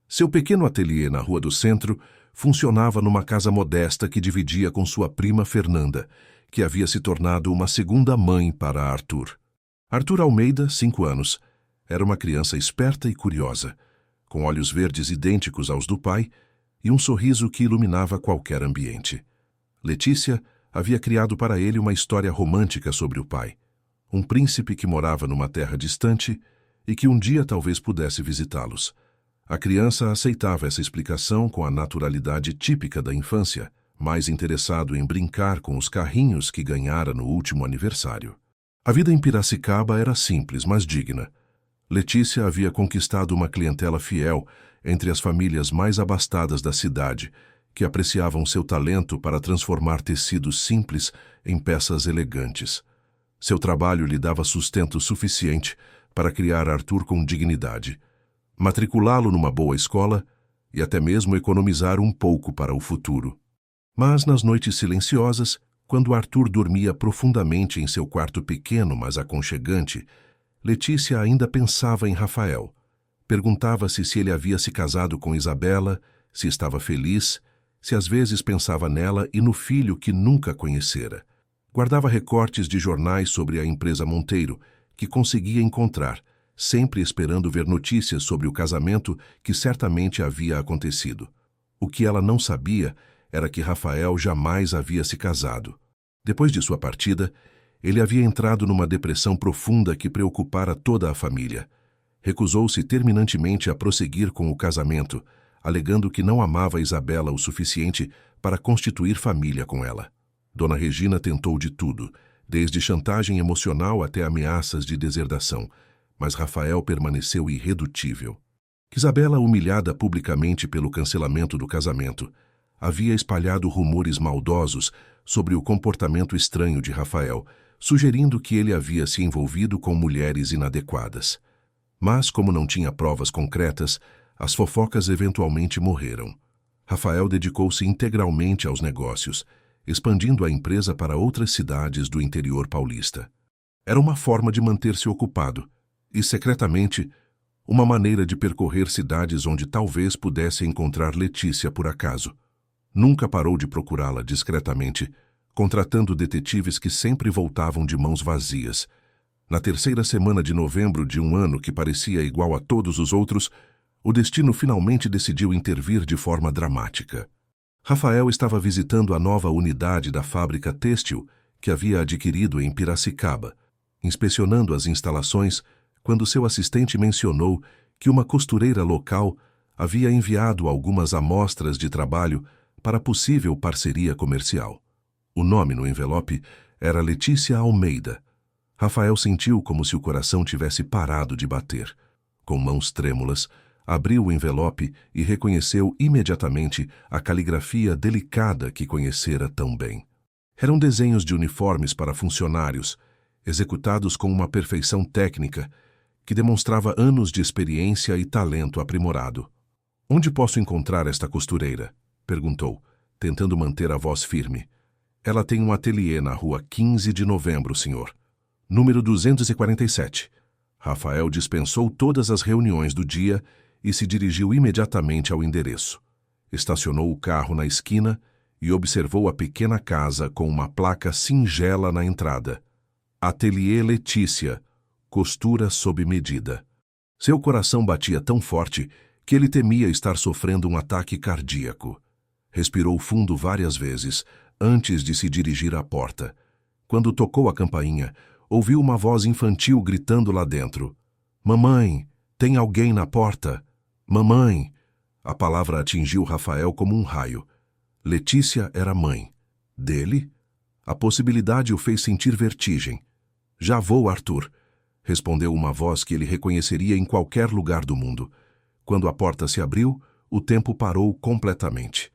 Seu pequeno ateliê na Rua do Centro funcionava numa casa modesta que dividia com sua prima Fernanda, que havia se tornado uma segunda mãe para Arthur. Arthur Almeida, 5 anos, era uma criança esperta e curiosa, com olhos verdes idênticos aos do pai e um sorriso que iluminava qualquer ambiente. Letícia havia criado para ele uma história romântica sobre o pai, um príncipe que morava numa terra distante e que um dia talvez pudesse visitá-los. A criança aceitava essa explicação com a naturalidade típica da infância, mais interessado em brincar com os carrinhos que ganhara no último aniversário. A vida em Piracicaba era simples, mas digna. Letícia havia conquistado uma clientela fiel entre as famílias mais abastadas da cidade, que apreciavam seu talento para transformar tecidos simples em peças elegantes. Seu trabalho lhe dava sustento suficiente para criar Arthur com dignidade, matriculá-lo numa boa escola e até mesmo economizar um pouco para o futuro. Mas nas noites silenciosas, quando Arthur dormia profundamente em seu quarto pequeno, mas aconchegante, Letícia ainda pensava em Rafael. Perguntava-se se ele havia se casado com Isabela, se estava feliz, se às vezes pensava nela e no filho que nunca conhecera. Guardava recortes de jornais sobre a empresa Monteiro, que conseguia encontrar, sempre esperando ver notícias sobre o casamento que certamente havia acontecido. O que ela não sabia era que Rafael jamais havia se casado. Depois de sua partida, ele havia entrado numa depressão profunda que preocupara toda a família. Recusou-se terminantemente a prosseguir com o casamento, alegando que não amava Isabela o suficiente para constituir família com ela. Dona Regina tentou de tudo, desde chantagem emocional até ameaças de deserdação, mas Rafael permaneceu irredutível. Isabela, humilhada publicamente pelo cancelamento do casamento, havia espalhado rumores maldosos sobre o comportamento estranho de Rafael, sugerindo que ele havia se envolvido com mulheres inadequadas. Mas, como não tinha provas concretas, as fofocas eventualmente morreram. Rafael dedicou-se integralmente aos negócios, expandindo a empresa para outras cidades do interior paulista. Era uma forma de manter-se ocupado e, secretamente, uma maneira de percorrer cidades onde talvez pudesse encontrar Letícia por acaso. Nunca parou de procurá-la discretamente, contratando detetives que sempre voltavam de mãos vazias. Na terceira semana de novembro de um ano que parecia igual a todos os outros, o destino finalmente decidiu intervir de forma dramática. Rafael estava visitando a nova unidade da fábrica têxtil que havia adquirido em Piracicaba, inspecionando as instalações, quando seu assistente mencionou que uma costureira local havia enviado algumas amostras de trabalho para possível parceria comercial. O nome no envelope era Letícia Almeida. Rafael sentiu como se o coração tivesse parado de bater. Com mãos trêmulas, abriu o envelope e reconheceu imediatamente a caligrafia delicada que conhecera tão bem. Eram desenhos de uniformes para funcionários, executados com uma perfeição técnica que demonstrava anos de experiência e talento aprimorado. "Onde posso encontrar esta costureira?" perguntou, tentando manter a voz firme. "Ela tem um ateliê na rua 15 de Novembro, senhor." Número 247. Rafael dispensou todas as reuniões do dia e se dirigiu imediatamente ao endereço. Estacionou o carro na esquina e observou a pequena casa com uma placa singela na entrada. Ateliê Letícia, costura sob medida. Seu coração batia tão forte que ele temia estar sofrendo um ataque cardíaco. Respirou fundo várias vezes antes de se dirigir à porta. Quando tocou a campainha, ouviu uma voz infantil gritando lá dentro. Mamãe, tem alguém na porta? Mamãe! A palavra atingiu Rafael como um raio. Letícia era mãe. Dele? A possibilidade o fez sentir vertigem. Já vou, Arthur, respondeu uma voz que ele reconheceria em qualquer lugar do mundo. Quando a porta se abriu, o tempo parou completamente.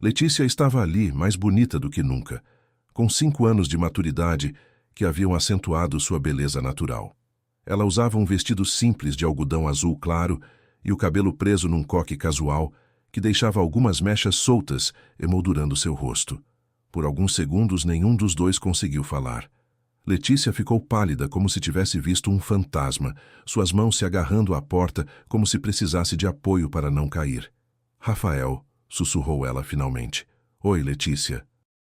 Letícia estava ali, mais bonita do que nunca, com 5 anos de maturidade que haviam acentuado sua beleza natural. Ela usava um vestido simples de algodão azul claro e o cabelo preso num coque casual que deixava algumas mechas soltas emoldurando seu rosto. Por alguns segundos, nenhum dos dois conseguiu falar. Letícia ficou pálida como se tivesse visto um fantasma, suas mãos se agarrando à porta como se precisasse de apoio para não cair. Rafael, sussurrou ela finalmente. Oi, Letícia.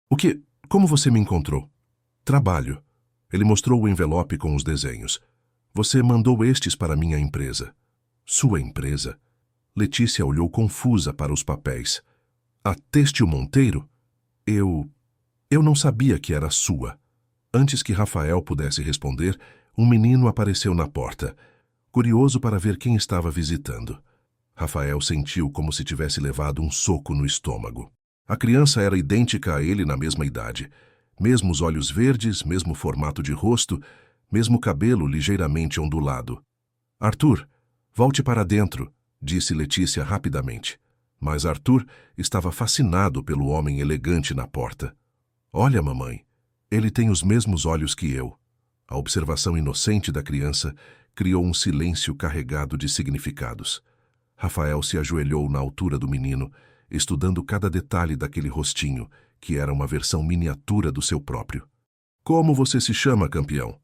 O que? Como você me encontrou? Trabalho. Ele mostrou o envelope com os desenhos. Você mandou estes para minha empresa. Sua empresa? Letícia olhou confusa para os papéis. A Têxtil Monteiro? Eu não sabia que era sua. Antes que Rafael pudesse responder, um menino apareceu na porta, curioso para ver quem estava visitando. Rafael sentiu como se tivesse levado um soco no estômago. A criança era idêntica a ele na mesma idade. Mesmos olhos verdes, mesmo formato de rosto, mesmo cabelo ligeiramente ondulado. Arthur, volte para dentro, disse Letícia rapidamente. Mas Arthur estava fascinado pelo homem elegante na porta. Olha, mamãe, ele tem os mesmos olhos que eu. A observação inocente da criança criou um silêncio carregado de significados. Rafael se ajoelhou na altura do menino, estudando cada detalhe daquele rostinho, que era uma versão miniatura do seu próprio. Como você se chama, campeão?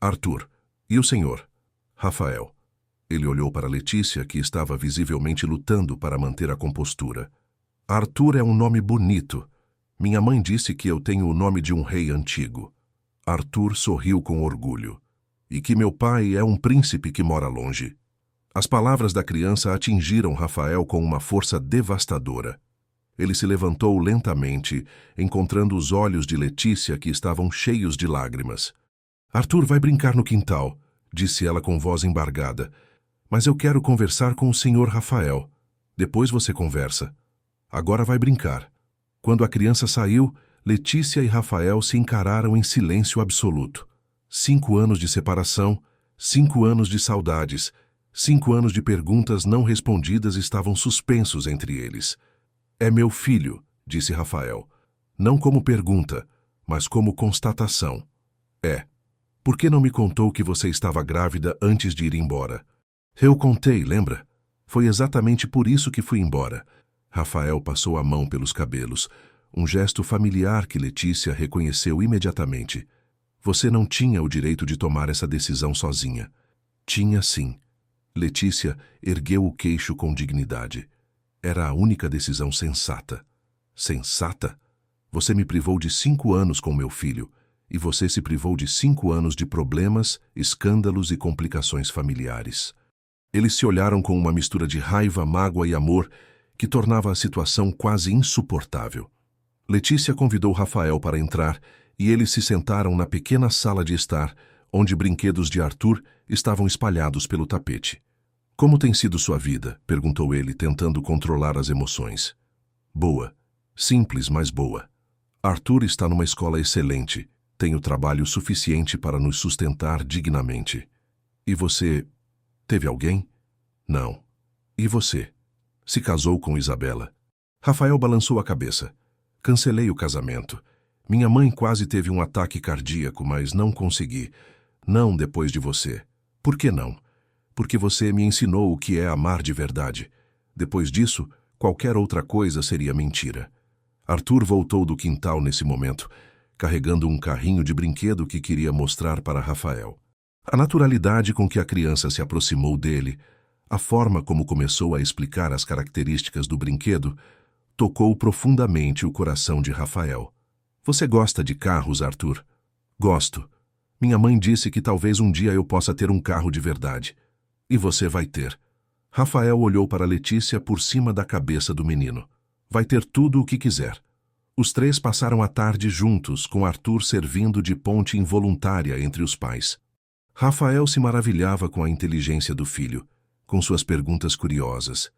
Arthur. E o senhor? Rafael. Ele olhou para Letícia, que estava visivelmente lutando para manter a compostura. Arthur é um nome bonito. Minha mãe disse que eu tenho o nome de um rei antigo. Arthur sorriu com orgulho. E que meu pai é um príncipe que mora longe. As palavras da criança atingiram Rafael com uma força devastadora. Ele se levantou lentamente, encontrando os olhos de Letícia que estavam cheios de lágrimas. Arthur vai brincar no quintal, disse ela com voz embargada. Mas eu quero conversar com o senhor Rafael. Depois você conversa. Agora vai brincar. Quando a criança saiu, Letícia e Rafael se encararam em silêncio absoluto. 5 anos de separação, 5 anos de saudades, 5 anos de perguntas não respondidas estavam suspensos entre eles. É meu filho, disse Rafael. Não como pergunta, mas como constatação. É. Por que não me contou que você estava grávida antes de ir embora? Eu contei, lembra? Foi exatamente por isso que fui embora. Rafael passou a mão pelos cabelos, um gesto familiar que Letícia reconheceu imediatamente. Você não tinha o direito de tomar essa decisão sozinha. Tinha sim. Letícia ergueu o queixo com dignidade. Era a única decisão sensata. Sensata? Você me privou de 5 anos com meu filho, e você se privou de 5 anos de problemas, escândalos e complicações familiares. Eles se olharam com uma mistura de raiva, mágoa e amor que tornava a situação quase insuportável. Letícia convidou Rafael para entrar e eles se sentaram na pequena sala de estar, onde brinquedos de Arthur estavam espalhados pelo tapete. Como tem sido sua vida? Perguntou ele, tentando controlar as emoções. Boa. Simples, mas boa. Arthur está numa escola excelente. Tem o trabalho suficiente para nos sustentar dignamente. E você... teve alguém? Não. E você? Se casou com Isabela? Rafael balançou a cabeça. Cancelei o casamento. Minha mãe quase teve um ataque cardíaco, mas não consegui. Não depois de você. Por que não? Porque você me ensinou o que é amar de verdade. Depois disso, qualquer outra coisa seria mentira. Arthur voltou do quintal nesse momento, carregando um carrinho de brinquedo que queria mostrar para Rafael. A naturalidade com que a criança se aproximou dele, a forma como começou a explicar as características do brinquedo, tocou profundamente o coração de Rafael. Você gosta de carros, Arthur? Gosto. Minha mãe disse que talvez um dia eu possa ter um carro de verdade. E você vai ter. Rafael olhou para Letícia por cima da cabeça do menino. Vai ter tudo o que quiser. Os três passaram a tarde juntos, com Arthur servindo de ponte involuntária entre os pais. Rafael se maravilhava com a inteligência do filho, com suas perguntas curiosas,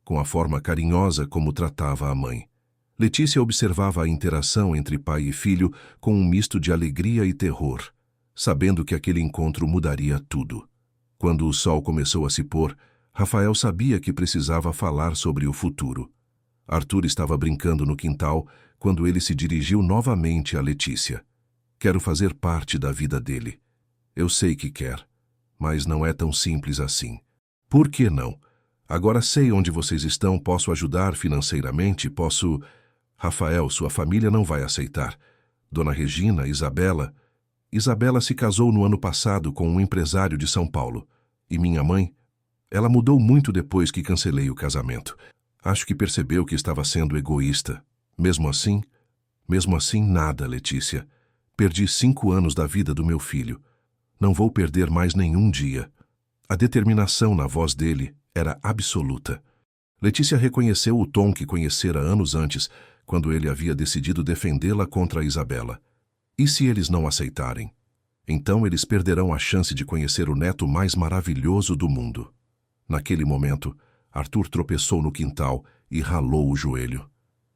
com a forma carinhosa como tratava a mãe. Letícia observava a interação entre pai e filho com um misto de alegria e terror, sabendo que aquele encontro mudaria tudo. Quando o sol começou a se pôr, Rafael sabia que precisava falar sobre o futuro. Arthur estava brincando no quintal quando ele se dirigiu novamente a Letícia. Quero fazer parte da vida dele. Eu sei que quer, mas não é tão simples assim. Por que não? Agora sei onde vocês estão, posso ajudar financeiramente, posso... Rafael, sua família não vai aceitar. Dona Regina, Isabela... Isabela se casou no ano passado com um empresário de São Paulo. E minha mãe? Ela mudou muito depois que cancelei o casamento. Acho que percebeu que estava sendo egoísta. Mesmo assim, nada, Letícia. Perdi 5 anos da vida do meu filho. Não vou perder mais nenhum dia. A determinação na voz dele era absoluta. Letícia reconheceu o tom que conhecera anos antes, quando ele havia decidido defendê-la contra a Isabela. E se eles não aceitarem? Então eles perderão a chance de conhecer o neto mais maravilhoso do mundo. Naquele momento, Arthur tropeçou no quintal e ralou o joelho.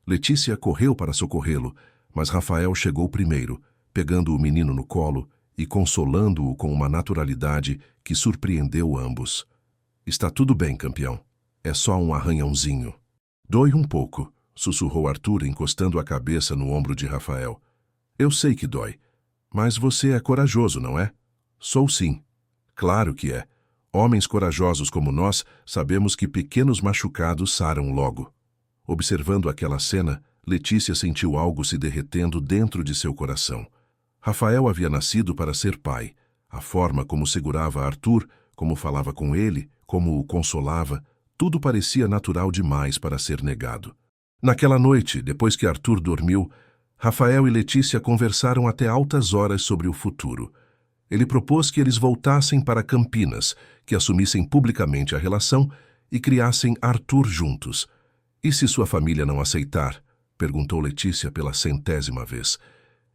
Letícia correu para socorrê-lo, mas Rafael chegou primeiro, pegando o menino no colo e consolando-o com uma naturalidade que surpreendeu ambos. Está tudo bem, campeão. É só um arranhãozinho. Dói um pouco, sussurrou Arthur, encostando a cabeça no ombro de Rafael. Eu sei que dói, mas você é corajoso, não é? Sou sim. Claro que é. Homens corajosos como nós sabemos que pequenos machucados saram logo. Observando aquela cena, Letícia sentiu algo se derretendo dentro de seu coração. Rafael havia nascido para ser pai. A forma como segurava Arthur, como falava com ele, como o consolava, tudo parecia natural demais para ser negado. Naquela noite, depois que Arthur dormiu, Rafael e Letícia conversaram até altas horas sobre o futuro. Ele propôs que eles voltassem para Campinas, que assumissem publicamente a relação e criassem Arthur juntos. E se sua família não aceitar? Perguntou Letícia pela 100ª vez.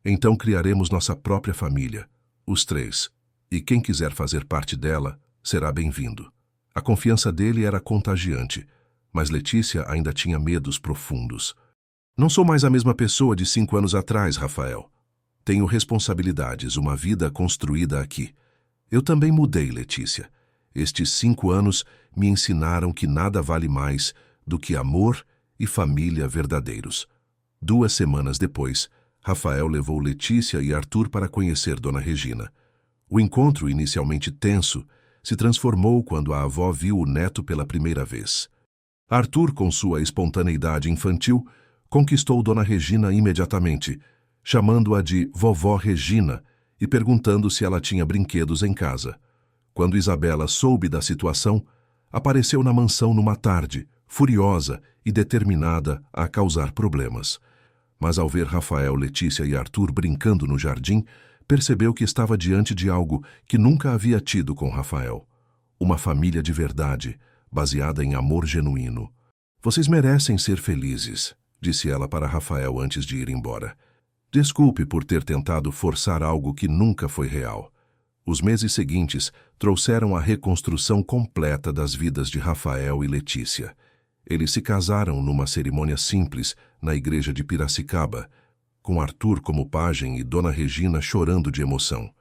Então criaremos nossa própria família, os 3. E quem quiser fazer parte dela, será bem-vindo. A confiança dele era contagiante, mas Letícia ainda tinha medos profundos. Não sou mais a mesma pessoa de 5 anos atrás, Rafael. Tenho responsabilidades, uma vida construída aqui. Eu também mudei, Letícia. Estes 5 anos me ensinaram que nada vale mais do que amor e família verdadeiros. 2 semanas depois, Rafael levou Letícia e Arthur para conhecer Dona Regina. O encontro, inicialmente tenso, se transformou quando a avó viu o neto pela primeira vez. Arthur, com sua espontaneidade infantil, conquistou Dona Regina imediatamente, chamando-a de Vovó Regina e perguntando se ela tinha brinquedos em casa. Quando Isabela soube da situação, apareceu na mansão numa tarde, furiosa e determinada a causar problemas. Mas ao ver Rafael, Letícia e Arthur brincando no jardim, percebeu que estava diante de algo que nunca havia tido com Rafael. Uma família de verdade, baseada em amor genuíno. Vocês merecem ser felizes, disse ela para Rafael antes de ir embora. Desculpe por ter tentado forçar algo que nunca foi real. Os meses seguintes trouxeram a reconstrução completa das vidas de Rafael e Letícia. Eles se casaram numa cerimônia simples na igreja de Piracicaba, com Arthur como pajem e Dona Regina chorando de emoção.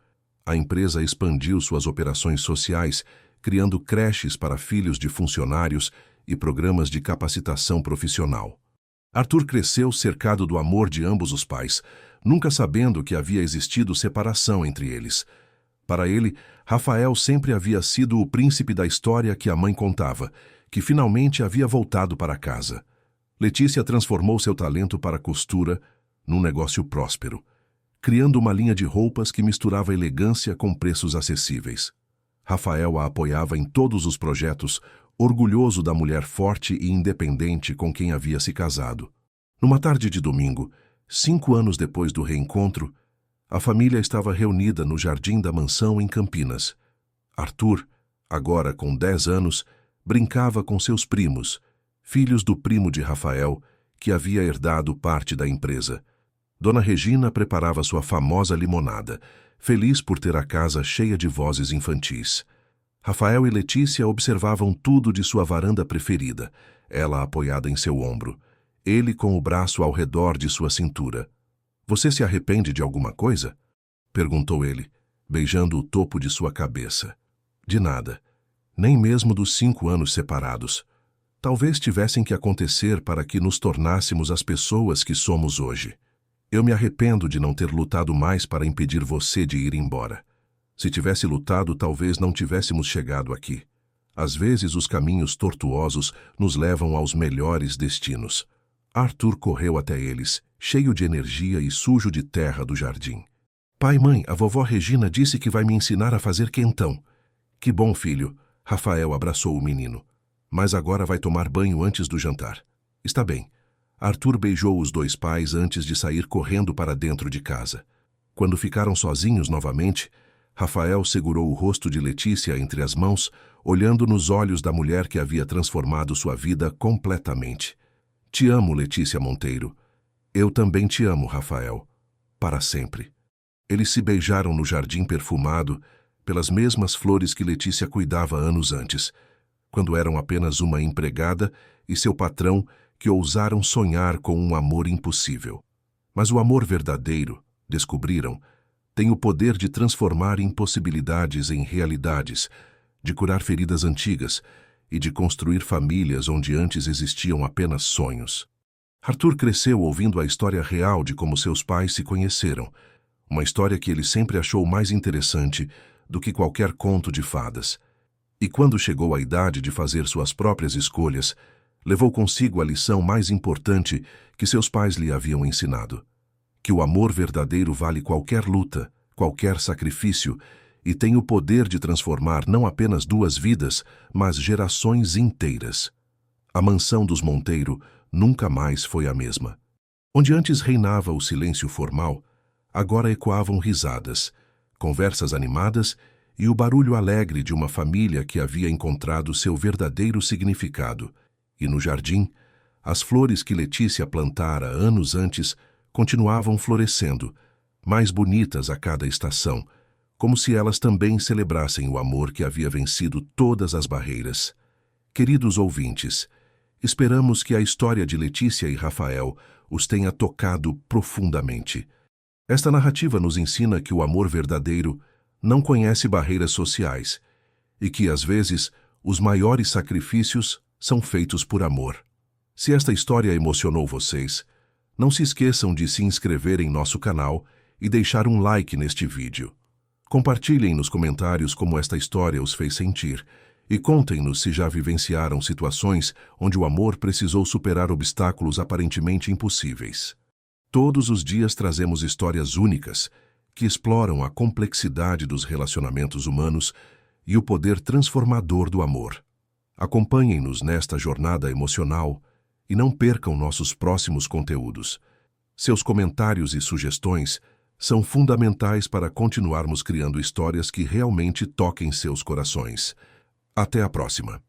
A empresa expandiu suas operações sociais, criando creches para filhos de funcionários e programas de capacitação profissional. Arthur cresceu cercado do amor de ambos os pais, nunca sabendo que havia existido separação entre eles. Para ele, Rafael sempre havia sido o príncipe da história que a mãe contava, que finalmente havia voltado para casa. Letícia transformou seu talento para costura num negócio próspero. criando uma linha de roupas que misturava elegância com preços acessíveis. Rafael a apoiava em todos os projetos, orgulhoso da mulher forte e independente com quem havia se casado. Numa tarde de domingo, 5 anos depois do reencontro, a família estava reunida no jardim da mansão em Campinas. Arthur, agora com 10 anos, brincava com seus primos, filhos do primo de Rafael, que havia herdado parte da empresa. Dona Regina preparava sua famosa limonada, feliz por ter a casa cheia de vozes infantis. Rafael e Letícia observavam tudo de sua varanda preferida, ela apoiada em seu ombro, ele com o braço ao redor de sua cintura. "Você se arrepende de alguma coisa?" perguntou ele, beijando o topo de sua cabeça. "De nada. Nem mesmo dos 5 anos separados. Talvez tivessem que acontecer para que nos tornássemos as pessoas que somos hoje. Eu me arrependo de não ter lutado mais para impedir você de ir embora. Se tivesse lutado, talvez não tivéssemos chegado aqui. Às vezes, os caminhos tortuosos nos levam aos melhores destinos." Arthur correu até eles, cheio de energia e sujo de terra do jardim. "Pai, mãe, a vovó Regina disse que vai me ensinar a fazer quentão." "Que bom, filho." Rafael abraçou o menino. "Mas agora vai tomar banho antes do jantar." "Está bem." Arthur beijou os 2 pais antes de sair correndo para dentro de casa. Quando ficaram sozinhos novamente, Rafael segurou o rosto de Letícia entre as mãos, olhando nos olhos da mulher que havia transformado sua vida completamente. "Te amo, Letícia Monteiro." "Eu também te amo, Rafael. Para sempre." Eles se beijaram no jardim perfumado, pelas mesmas flores que Letícia cuidava anos antes, quando eram apenas uma empregada e seu patrão que ousaram sonhar com um amor impossível. Mas o amor verdadeiro, descobriram, tem o poder de transformar impossibilidades em realidades, de curar feridas antigas e de construir famílias onde antes existiam apenas sonhos. Arthur cresceu ouvindo a história real de como seus pais se conheceram, uma história que ele sempre achou mais interessante do que qualquer conto de fadas. E quando chegou a idade de fazer suas próprias escolhas, levou consigo a lição mais importante que seus pais lhe haviam ensinado: que o amor verdadeiro vale qualquer luta, qualquer sacrifício, e tem o poder de transformar não apenas 2 vidas, mas gerações inteiras. A mansão dos Monteiro nunca mais foi a mesma. Onde antes reinava o silêncio formal, agora ecoavam risadas, conversas animadas e o barulho alegre de uma família que havia encontrado seu verdadeiro significado. E no jardim, as flores que Letícia plantara anos antes continuavam florescendo, mais bonitas a cada estação, como se elas também celebrassem o amor que havia vencido todas as barreiras. Queridos ouvintes, esperamos que a história de Letícia e Rafael os tenha tocado profundamente. Esta narrativa nos ensina que o amor verdadeiro não conhece barreiras sociais e que, às vezes, os maiores sacrifícios são feitos por amor. Se esta história emocionou vocês, não se esqueçam de se inscrever em nosso canal e deixar um like neste vídeo. Compartilhem nos comentários como esta história os fez sentir e contem-nos se já vivenciaram situações onde o amor precisou superar obstáculos aparentemente impossíveis. Todos os dias trazemos histórias únicas que exploram a complexidade dos relacionamentos humanos e o poder transformador do amor. Acompanhem-nos nesta jornada emocional e não percam nossos próximos conteúdos. Seus comentários e sugestões são fundamentais para continuarmos criando histórias que realmente toquem seus corações. Até a próxima!